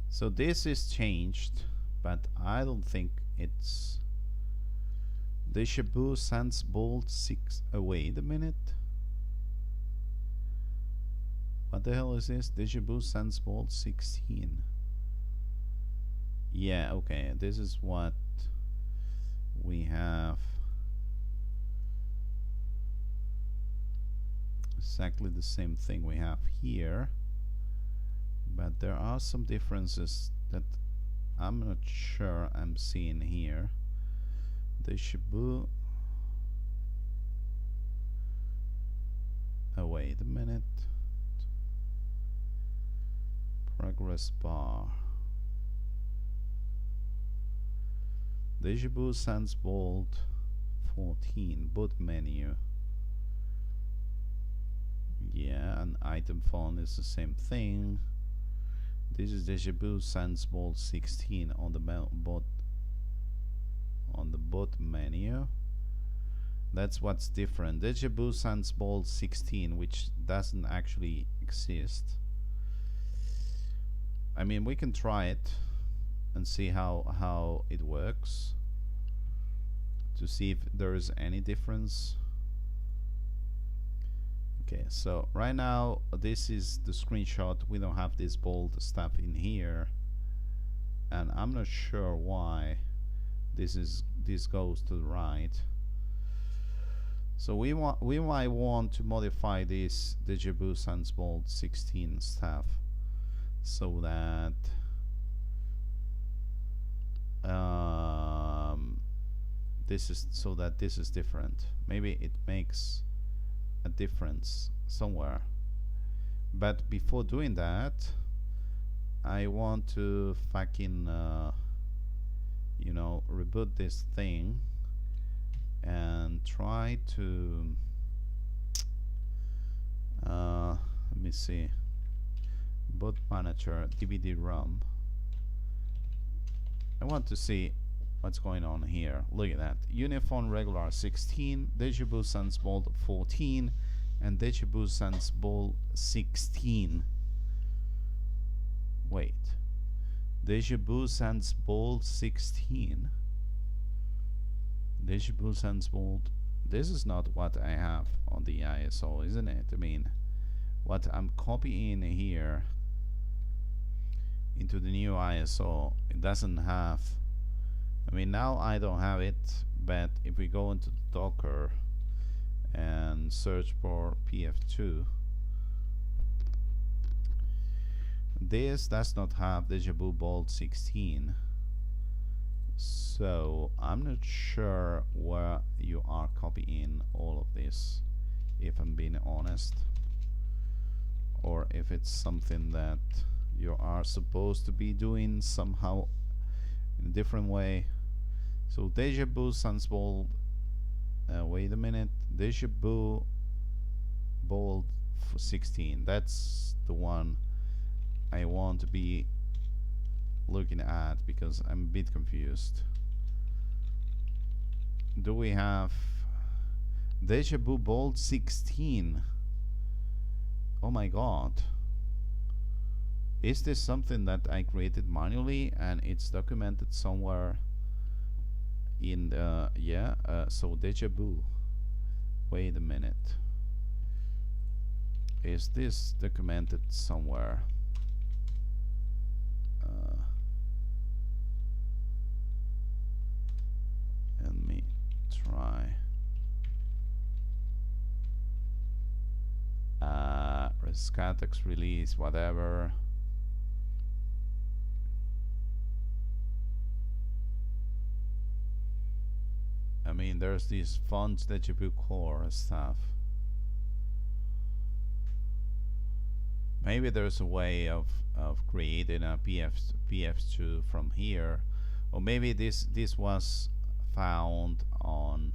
So this is changed, but I don't think it's Deja-vu Sans Bolt 6. Wait a minute. What the hell is this? Deja-vu Sans Bolt 16. Yeah, okay. This is what we have. Exactly the same thing we have here. But there are some differences that I'm not sure I'm seeing here. Deja-vu. Oh, wait a minute. Progress bar. Deja-vu Sans Bolt 14. Boot menu. Yeah, and item font is the same thing. This is Deja-vu Sans Bolt 16 on the boot menu. That's what's different. Deja-vu Sans Bolt 16, which doesn't actually exist. I mean, we can try it and see how it works to see if there is any difference. Okay, so right now this is the screenshot. We don't have this bold stuff in here, and I'm not sure why this goes to the right. So we might want to modify this Deja-vu Sans Bolt 16 stuff so that this is different. Maybe it makes a difference somewhere. But before doing that, I want to fucking you know, reboot this thing and try to let me see, boot manager, DVD-ROM. I want to see what's going on here. Look at that. Uniform regular 16, Deja-vu Sans Bolt 14, and Deja-vu Sans Bolt 16. Wait. Deja-vu Sans Bolt 16. Deja-vu Sans Bolt. This is not what I have on the ISO, isn't it? I mean, what I'm copying here into the new ISO, it doesn't have. I mean, now I don't have it, but if we go into Docker and search for pf2, this does not have Deja-vu Bolt 16. So I'm not sure where you are copying all of this, if I'm being honest, or if it's something that you are supposed to be doing somehow in a different way. So Deja-vu Sans Bolt, wait a minute, Deja-vu Bolt 16, that's the one I want to be looking at, because I'm a bit confused. Do we have Deja-vu Bolt 16? Oh my god. Is this something that I created manually and it's documented somewhere in the, yeah, so Deja-vu. Wait a minute. Is this documented somewhere? Let me try. Rescatux release, whatever. I mean, there's these fonts that you put core stuff. Maybe there's a way of creating a pf2 from here, or maybe this was found on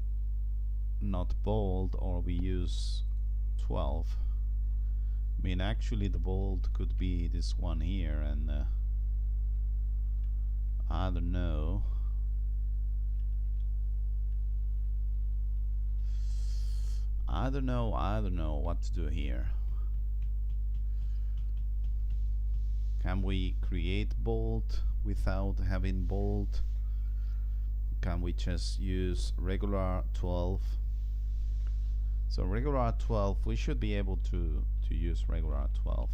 not bold or we use 12. I mean, actually the bold could be this one here, and I don't know. I don't know what to do here. Can we create bold without having bold? Can we just use regular 12? So regular 12, we should be able to use regular 12.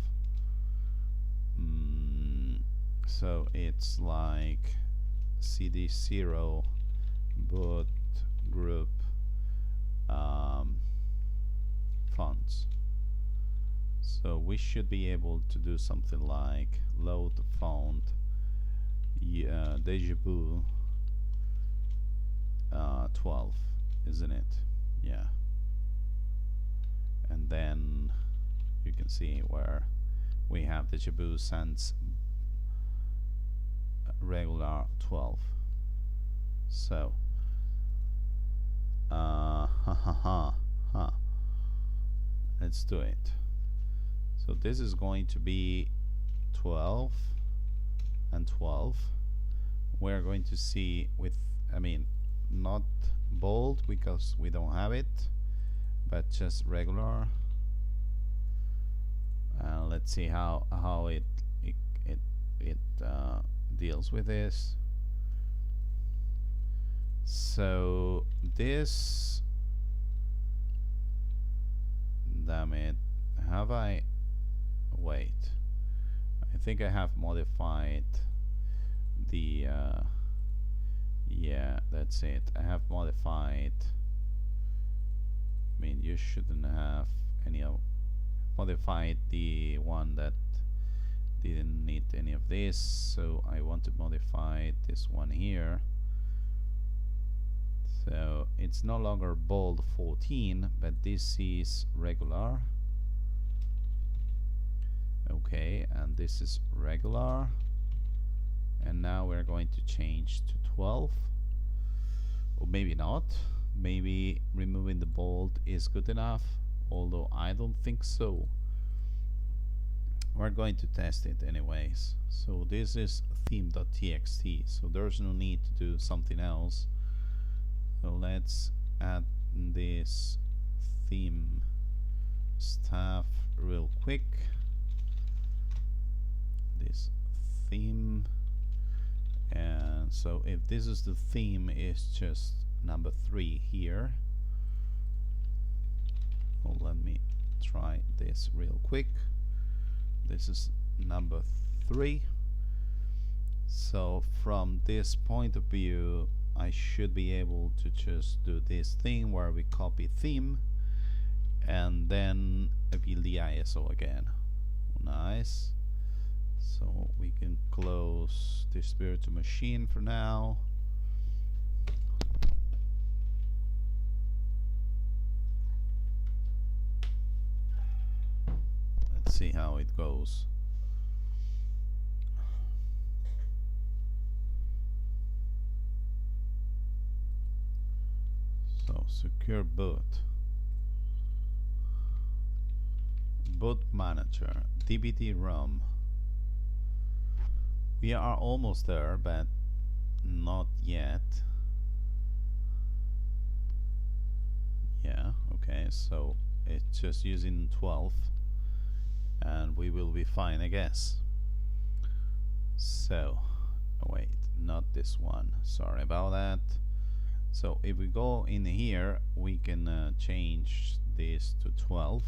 So it's like cd0 boot group fonts. So we should be able to do something like load font deja vu 12, isn't it? Yeah. And then you can see where we have deja vu sans regular 12. So let's do it. So this is going to be 12 and 12. We're going to see with, I mean, not bold because we don't have it, but just regular. Let's see how it deals with this. So this, damn it, have I, wait, I think I have modified the yeah, that's it. I have modified, I mean, you shouldn't have any of modified the one that didn't need any of this, so I want to modify this one here. So it's no longer bold 14, but this is regular. Okay, and this is regular. And now we're going to change to 12. Or maybe not. Maybe removing the bold is good enough, although I don't think so. We're going to test it anyways. So this is theme.txt, so there's no need to do something else. So let's add this theme stuff real quick. This theme, and so if this is the theme, is just number 3 here. Well, let me try this real quick. This is number 3. So from this point of view, I should be able to just do this thing where we copy theme and then build the ISO again. Nice. So we can close this virtual machine for now. Let's see how it goes. So secure boot, boot manager, DVD-ROM. We are almost there, but not yet. Yeah, okay, so it's just using 12 and we will be fine, I guess. So, oh wait, not this one, sorry about that. So if we go in here, we can change this to 12.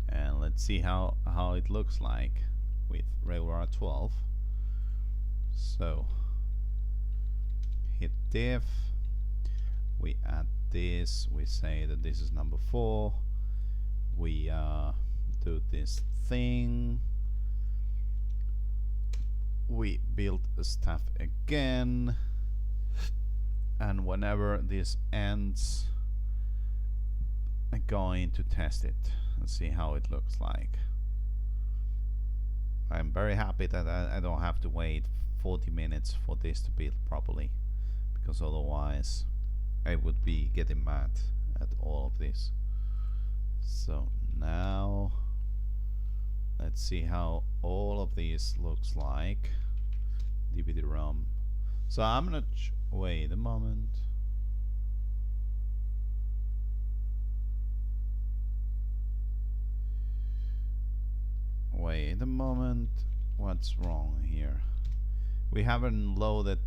And let's see how it looks like with regular 12. So hit diff, we add this, we say that this is number 4, we do this thing, we build stuff again, and whenever this ends, I'm going to test it and see how it looks like. I'm very happy that I don't have to wait 40 minutes for this to build properly, because otherwise I would be getting mad at all of this. So now let's see how all of this looks like. DVD-ROM. So I'm not wait a moment. Wait a moment. What's wrong here? We haven't loaded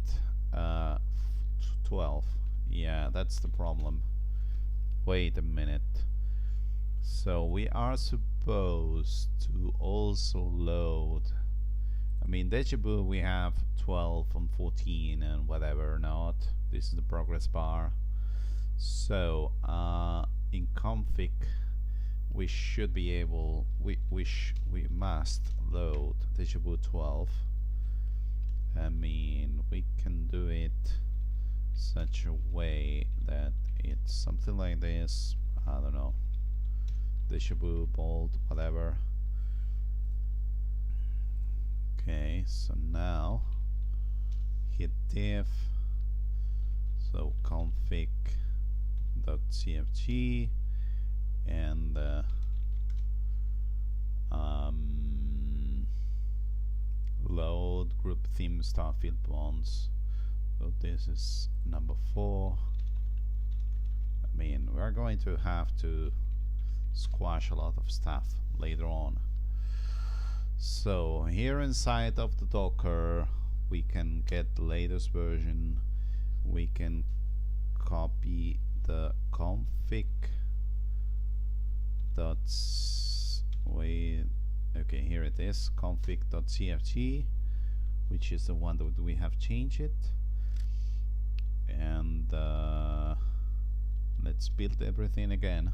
12. Yeah, that's the problem. Wait a minute. So we are supposed to also load. I mean, Deja-vu we have 12 and 14 and whatever not. This is the progress bar. So in config we should be able. We must load Deja-vu 12. I mean, we can do it such a way that it's something like this. I don't know. Deja-vu, bold, whatever. Okay, so now hit diff. So config.cfg and load group theme starfield bonds. So this is number 4. I mean, we're going to have to squash a lot of stuff later on. So here inside of the Docker we can get the latest version. We can copy the config okay, here it is, config.cfg, which is the one that we have changed it. And let's build everything again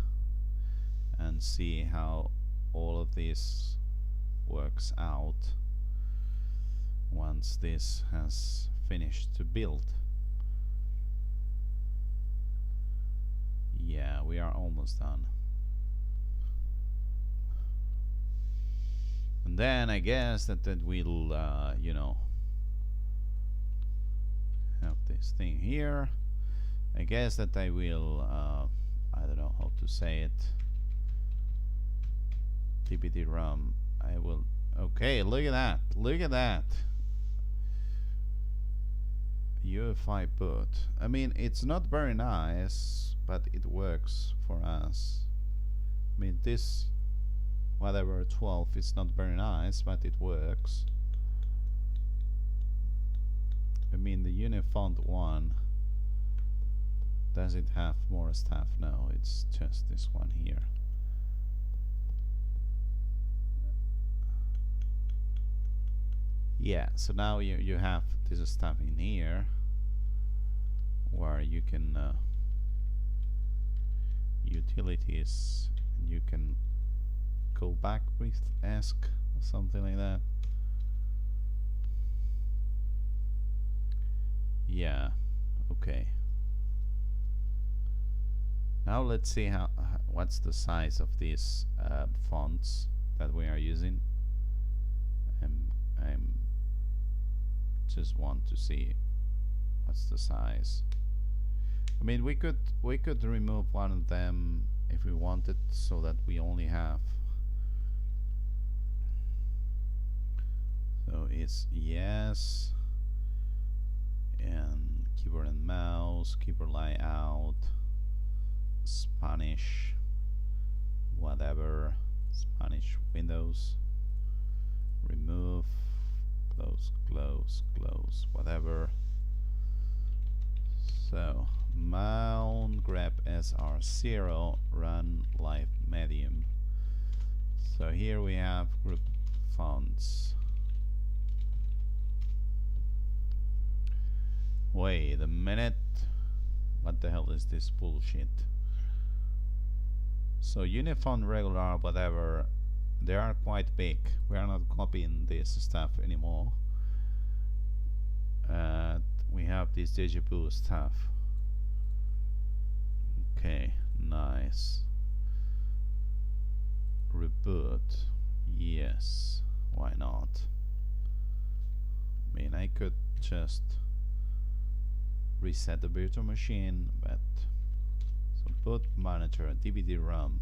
and see how all of this works out once this has finished to build. Yeah, we are almost done. And then I guess that we'll you know, have this thing here. I guess that I will I don't know how to say it, DVD-ROM. I will. Okay, look at that. Look at that. UEFI boot. I mean, it's not very nice, but it works for us. I mean, this whatever 12 is not very nice, but it works. I mean, the Unifont one, does it have more stuff? No, it's just this one here. Yeah, so now you have this stuff in here where you can utilities, and you can go back with ESC or something like that. Yeah, okay. Now let's see how what's the size of these fonts that we are using. I'm just want to see what's the size. I mean, we could remove one of them if we wanted, so that we only have. So it's yes, and keyboard and mouse, keyboard layout, Spanish, whatever, Spanish Windows, remove, close, close, close, whatever. So mount grep sr0 run live medium. So here we have group fonts. Wait a minute, what the hell is this bullshit? So Unifont regular, whatever, they are quite big. We are not copying this stuff anymore. We have this Deja-vu stuff. Okay, nice. Reboot, yes, why not? I mean, I could just reset the virtual machine, but so boot manager DVD-ROM.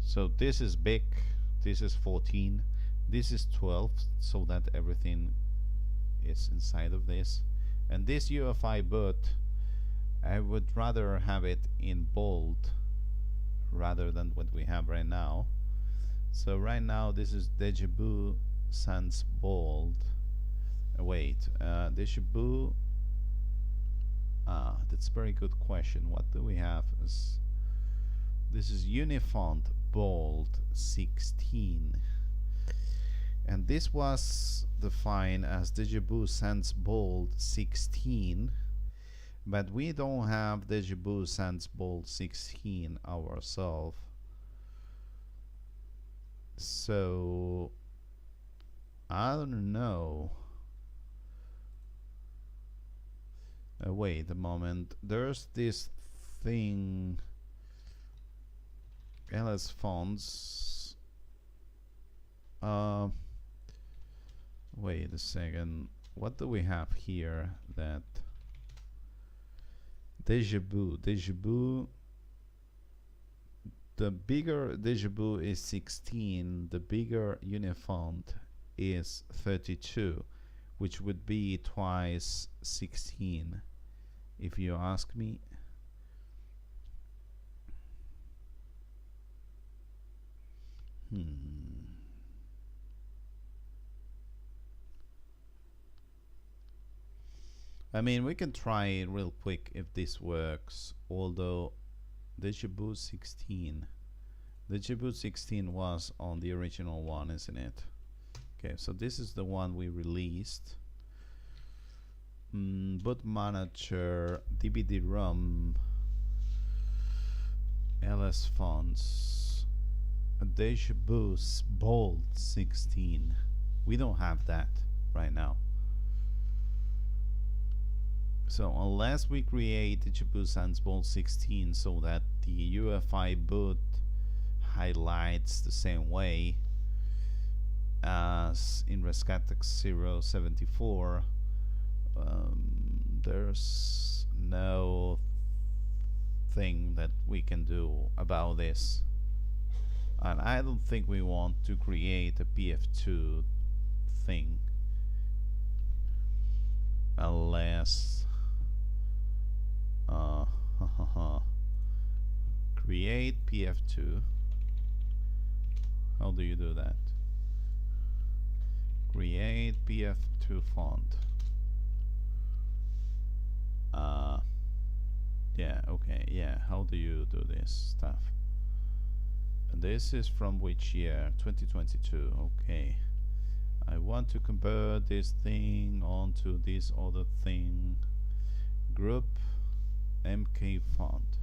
So this is big, this is 14, this is 12, so that everything is inside of this. And this UEFI boot, I would rather have it in bold rather than what we have right now. So right now this is Deja-vu sans bold. Wait, Deja-vu, that's a very good question. What do we have? This is Unifont bold 16, and this was defined as Deja-vu sans bold 16, but we don't have Deja-vu sans bold 16 ourselves. So I don't know. Wait a moment. There's this thing, ls fonts. Wait a second. What do we have here? That Deja-vu. The bigger Deja-vu is 16. The bigger Unifont is 32, which would be twice 16, if you ask me. I mean, we can try it real quick if this works, although Deja-vu 16 was on the original one, isn't it? Okay, so this is the one we released. Boot manager, DVD-ROM, ls fonts, Deja-vu bold 16. We don't have that right now. So unless we create Deja-vu sans bold 16 so that the UEFI boot highlights the same way as in Rescatux 074, there's no thing that we can do about this, and I don't think we want to create a PF2 thing unless create PF2. How do you do that? Create PF2 font. Yeah, okay, yeah. How do you do this stuff? This is from which year? 2022. Okay. I want to convert this thing onto this other thing. Grub MK font.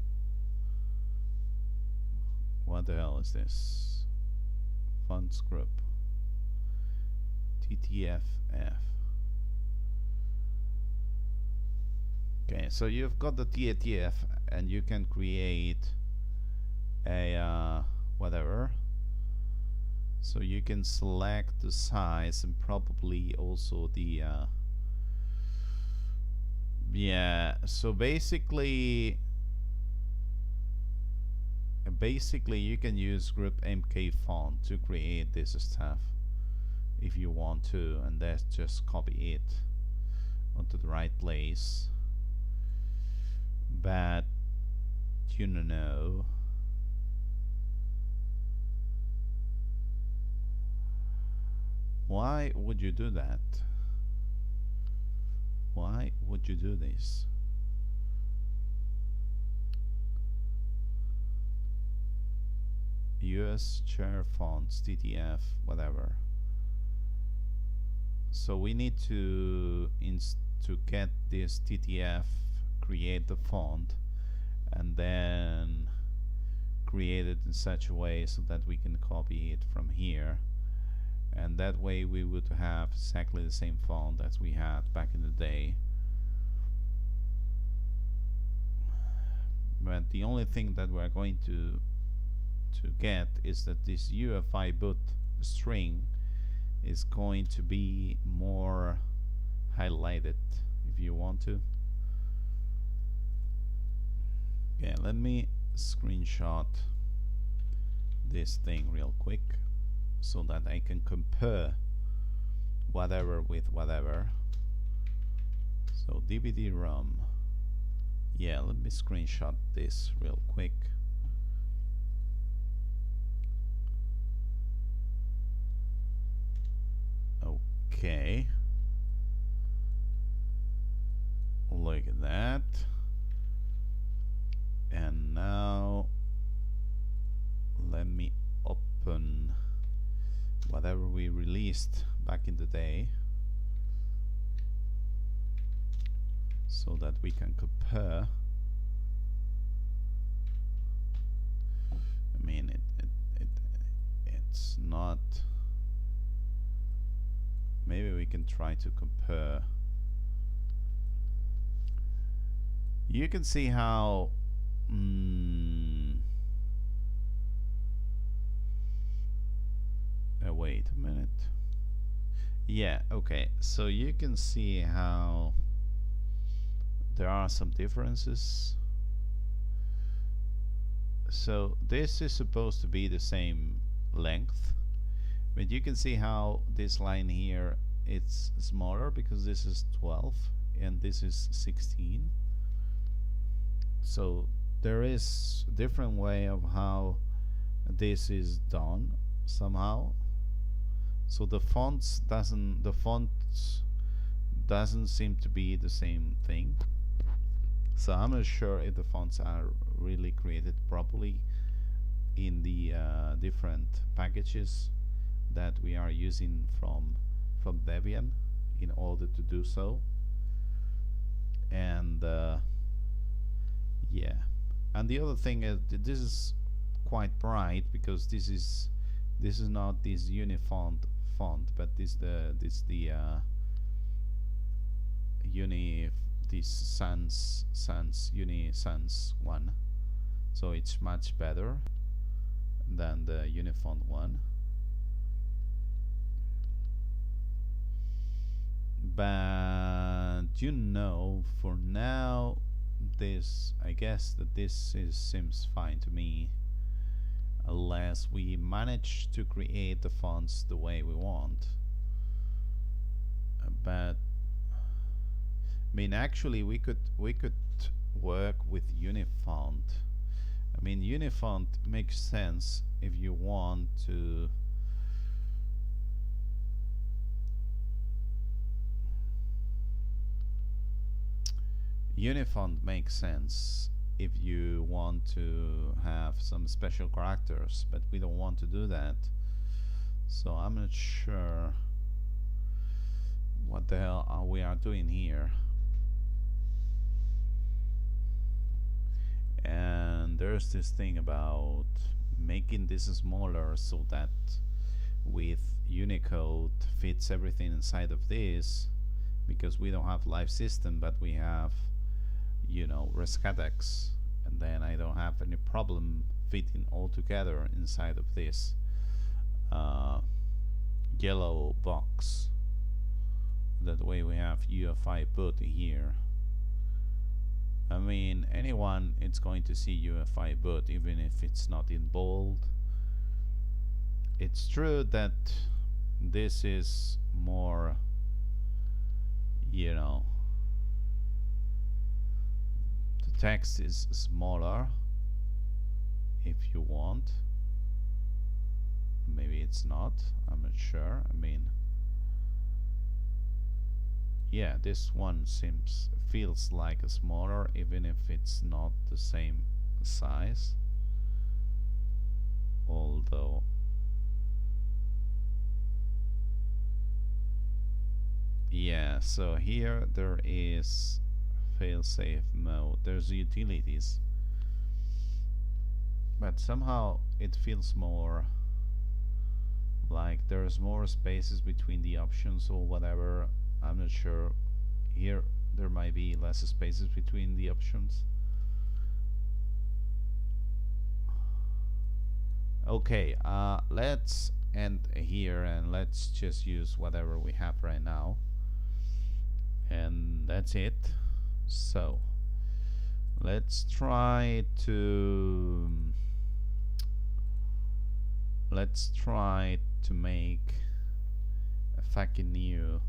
What the hell is this? Fonts group. TTFF. Okay, so you've got the TTF and you can create a whatever. So you can select the size and probably also the yeah, so basically you can use Grub MK font to create this stuff if you want to, and that's just copy it onto the right place. But you know, why would you do that? Why would you do this? US chair fonts, TTF, whatever. So we need to get this TTF, create the font, and then create it in such a way so that we can copy it from here, and that way we would have exactly the same font as we had back in the day. But the only thing that we're going to get is that this UEFI boot string is going to be more highlighted, if you want to. Yeah, let me screenshot this thing real quick so that I can compare whatever with whatever. So DVD-ROM. Yeah, let me screenshot this real quick. Okay. Look at that. And now let me open whatever we released back in the day so that we can compare. I mean, it's not. Maybe we can try to compare. You can see how wait a minute. Yeah, okay. So you can see how there are some differences. So this is supposed to be the same length, but you can see how this line here, it's smaller because this is 12 and this is 16. So there is a different way of how this is done somehow. So the fonts doesn't seem to be the same thing. So I'm not sure if the fonts are really created properly in the different packages that we are using from Debian in order to do so. And yeah, and the other thing is this is quite bright because this is not this unifont font, but this uni sans one, so it's much better than the unifont one. But you know, for now, I guess that this seems fine to me, unless we manage to create the fonts the way we want. But I mean, actually, we could work with Unifont. I mean, Unifont makes sense if you want to. Unifont makes sense if you want to have some special characters, but we don't want to do that. So I'm not sure what the hell we are doing here. And there's this thing about making this smaller so that with Unicode fits everything inside of this, because we don't have live system, but we have, you know, Rescatux, and then I don't have any problem fitting all together inside of this yellow box. That way we have UEFI boot here. I mean, anyone is going to see UEFI boot even if it's not in bold. It's true that this is more, you know, the text is smaller if you want. Maybe it's not, I'm not sure. I mean, yeah, this one feels like a smaller, even if it's not the same size. Although, yeah, so here there is failsafe mode. There's utilities, but somehow it feels more like there's more spaces between the options or whatever. I'm not sure. Here there might be less spaces between the options. Okay, let's end here and let's just use whatever we have right now. and that's it. So let's try to make a fucking new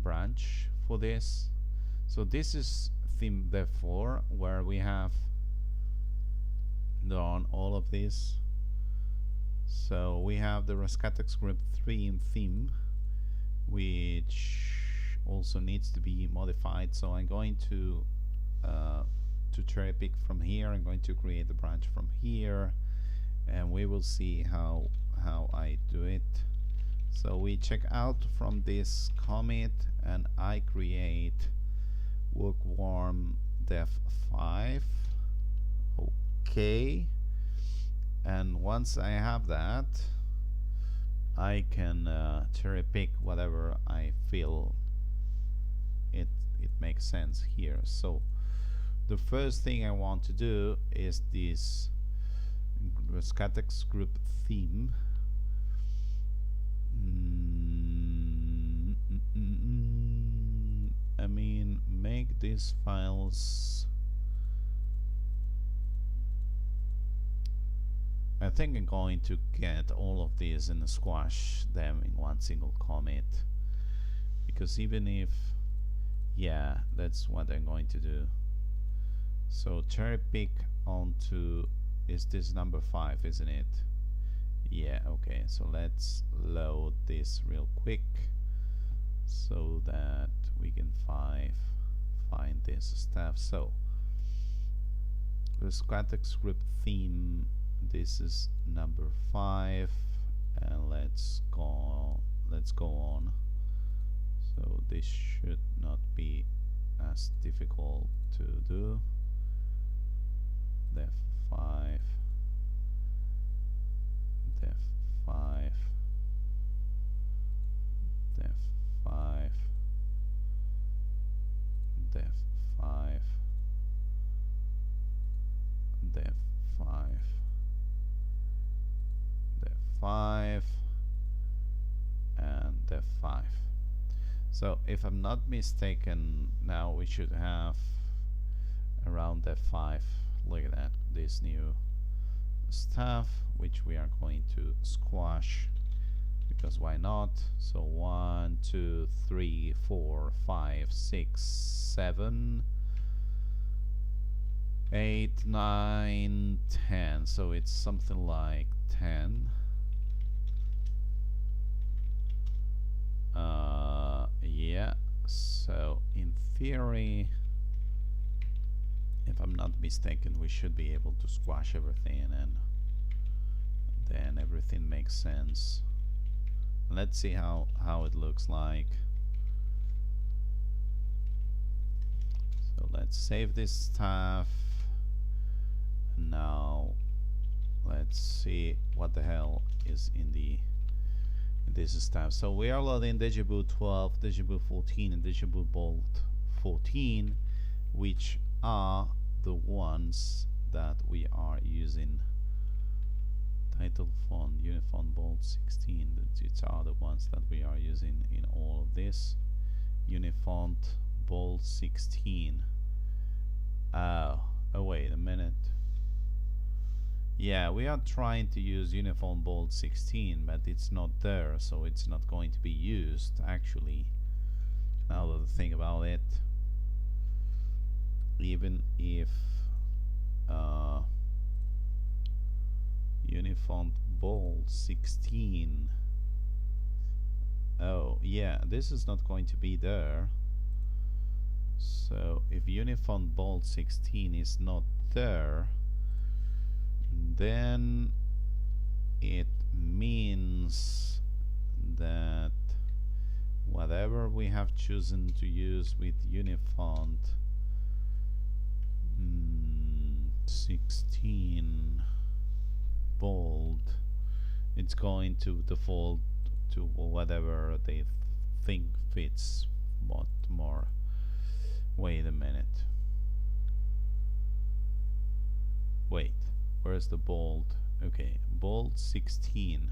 branch for this. So this is theme dev 4, where we have done all of this. So we have the Rescatux Grub 3 theme, which also needs to be modified. So I'm going to cherry pick from here. I'm going to create the branch from here, and we will see how I do it. So we check out from this commit, and I create bookworm dev 5. Okay, and once I have that, I can cherry pick whatever I feel it makes sense here. So the first thing I want to do is this Rescatux group theme. I mean, make these files. I think I'm going to get all of these and squash them in one single commit, because even if, yeah, that's what I'm going to do. So cherry pick onto, is this number 5, isn't it? Yeah, okay, so let's load this real quick so that we can find this stuff. So the Rescatux group theme, this is number 5, and let's go on. So this should not be as difficult to do. Def 5, def 5, def 5, def 5, def 5, def 5, and def 5. So if I'm not mistaken, now we should have around def 5. Look at that, this new stuff, which we are going to squash, because why not? So 1, 2, 3, 4, 5, 6, 7, 8, 9, 10. So it's something like 10. Yeah, so in theory, if I'm not mistaken, we should be able to squash everything, and then everything makes sense. Let's see how it looks like. So let's save this stuff. Now let's see what the hell is in this stuff. So we are loading Debian 12, Debian 14, and Debian Bolt 14, which are the ones that we are using. Title font, Uniform Bolt 16, these are the ones that we are using in all of this. Uniform Bolt 16. Oh, wait a minute. Yeah, we are trying to use Uniform Bolt 16, but it's not there, so it's not going to be used actually. Now that I think about it, even if Uniform Bolt 16, oh yeah, this is not going to be there. So if Uniform Bolt 16 is not there, then it means that whatever we have chosen to use with Uniform 16 bold, it's going to default to whatever they think fits more. Wait a minute. Wait, where's the bold? Okay, bold 16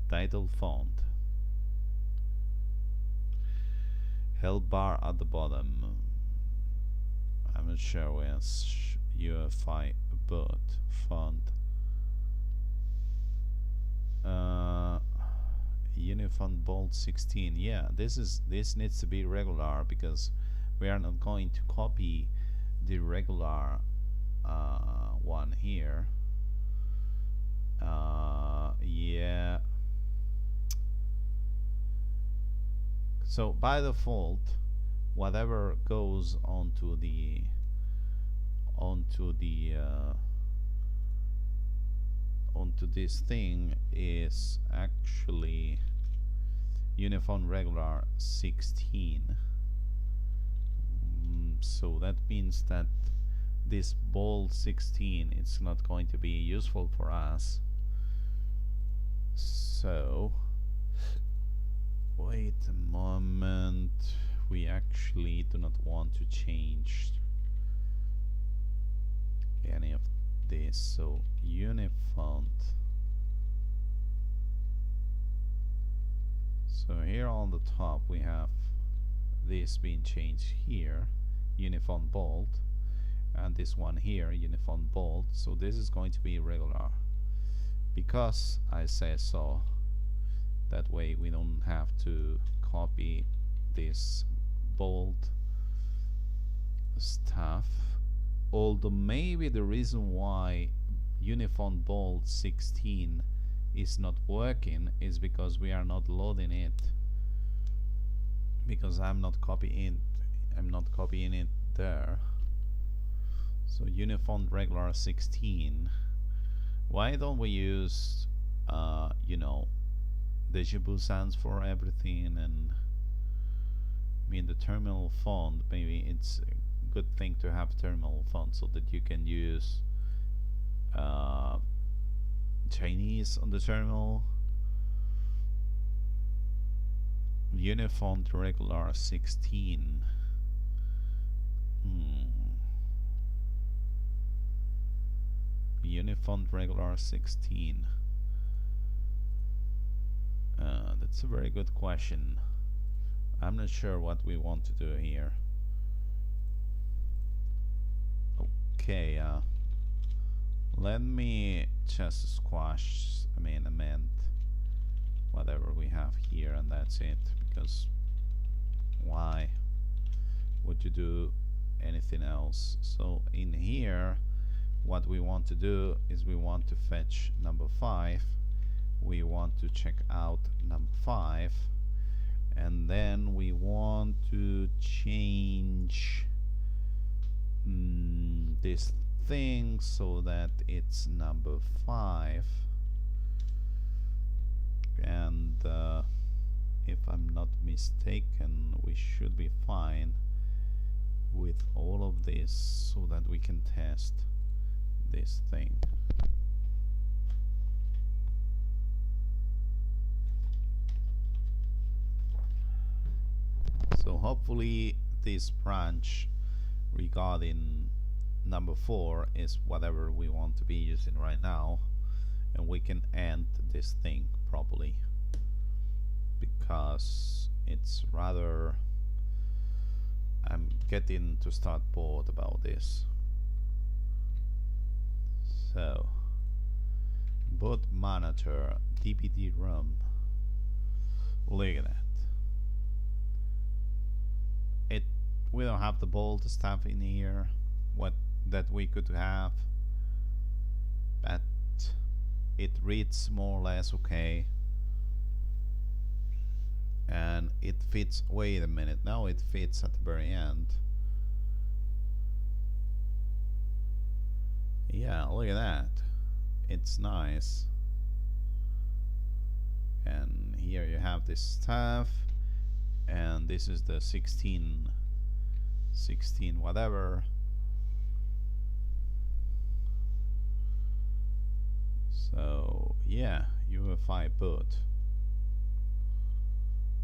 title font. Help bar at the bottom. I'm not sure where UEFI boot font. Unifont bold 16. Yeah, this needs to be regular because we are not going to copy the regular one here. Yeah. So by default, whatever goes onto this thing is actually Unifont regular 16. So that means that this bold 16 it's not going to be useful for us. So wait a moment, we actually do not want to change any of this. So Unifont. So here on the top we have this being changed here, Unifont bold, and this one here, Unifont bold. So this is going to be regular because I say so. That way we don't have to copy this bold stuff. Although maybe the reason why Unifont bold 16 is not working is because we are not loading it, because I'm not copying it there. So Unifont regular 16. Why don't we use you know, Deja sans for everything? And I mean the terminal font, maybe it's a good thing to have terminal font so that you can use Chinese on the terminal. Unifont regular 16. Unifont regular 16. That's a very good question. I'm not sure what we want to do here. Okay, let me just squash, amend whatever we have here, and that's it, because why would you do anything else? So in here, what we want to do is we want to fetch number 5, we want to check out number 5, and then we want to change this thing so that it's number 5, and if I'm not mistaken we should be fine with all of this so that we can test this thing. So hopefully this branch regarding number 4 is whatever we want to be using right now, and we can end this thing properly, because it's rather, I'm getting to start bored about this. So boot manager dbd rum, look at that. We don't have the bold stuff in here that we could have, but it reads more or less okay, and it fits. Wait a minute, now it fits at the very end. Yeah, look at that, it's nice. And here you have this stuff, and this is the 16 whatever. So yeah, UEFI boot.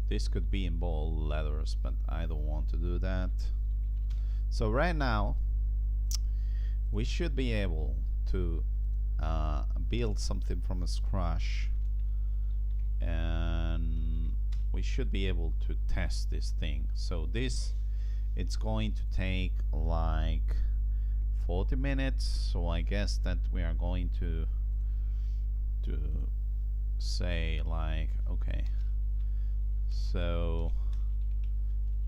This could be in bold letters, but I don't want to do that. So right now we should be able to build something from scratch, and we should be able to test this thing. So this, it's going to take like 40 minutes, so I guess that we are going to say like, okay, so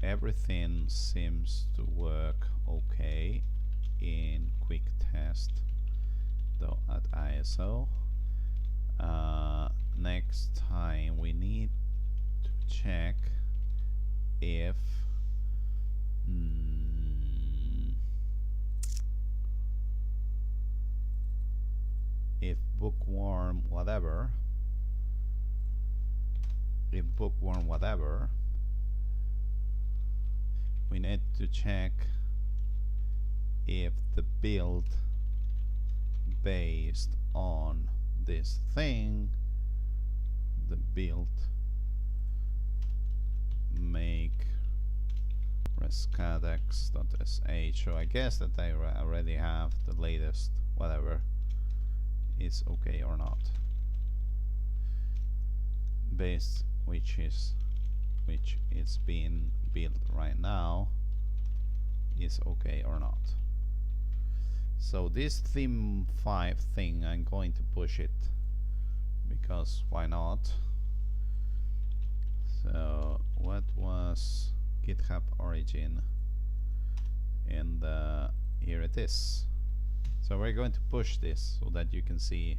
everything seems to work okay in quick test though at ISO. Next time we need to check if if bookworm whatever, we need to check if the build based on this thing, the build make rescatux.sh. So I guess that I already have the latest whatever is okay or not, based which is being built right now is okay or not. So this theme 5 thing, I'm going to push it because why not? So what was GitHub origin, and here it is. So we're going to push this so that you can see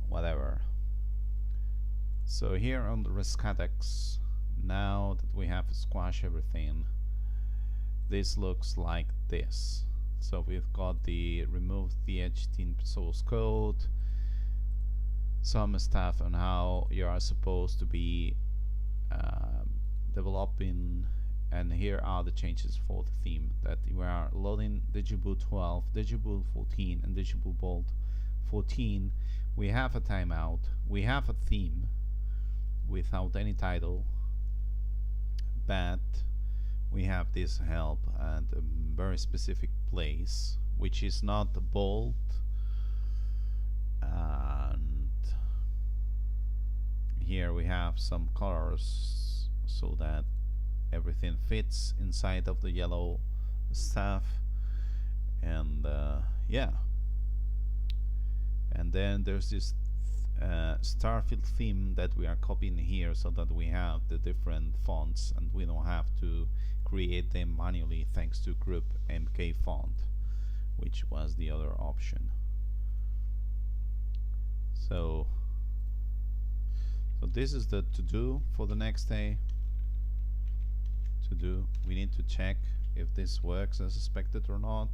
whatever. So here on the Rescatux, now that we have squashed everything, this looks like this. So we've got the remove the HTTP source code, some stuff on how you are supposed to be developing, and here are the changes for the theme that we are loading Digiboot 12, Digiboot 14 and Digiboot 14. We have a timeout, we have a theme without any title, but we have this help and a very specific place which is not bold, and here we have some colors so that everything fits inside of the yellow stuff, and yeah, and then there's this Starfield theme that we are copying here so that we have the different fonts and we don't have to create them manually thanks to Grub MK font, which was the other option. So this is the to-do for the next day. We need to check if this works as expected or not,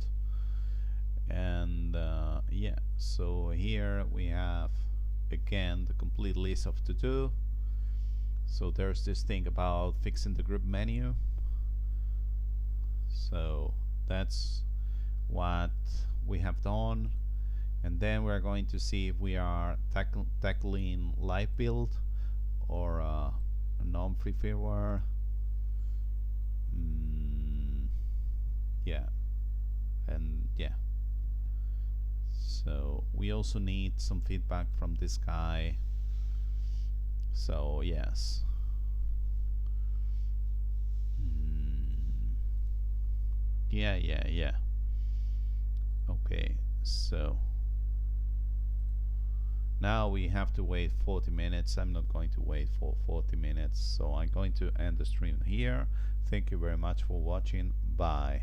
and yeah, so here we have again the complete list of to-do. So there's this thing about fixing the Grub menu, so that's what we have done, and then we're going to see if we are tackling live build or a non-free firmware. Yeah, and yeah, so we also need some feedback from this guy. So yes, yeah, okay, so now we have to wait 40 minutes. I'm not going to wait for 40 minutes, so I'm going to end the stream here. Thank you very much for watching. Bye.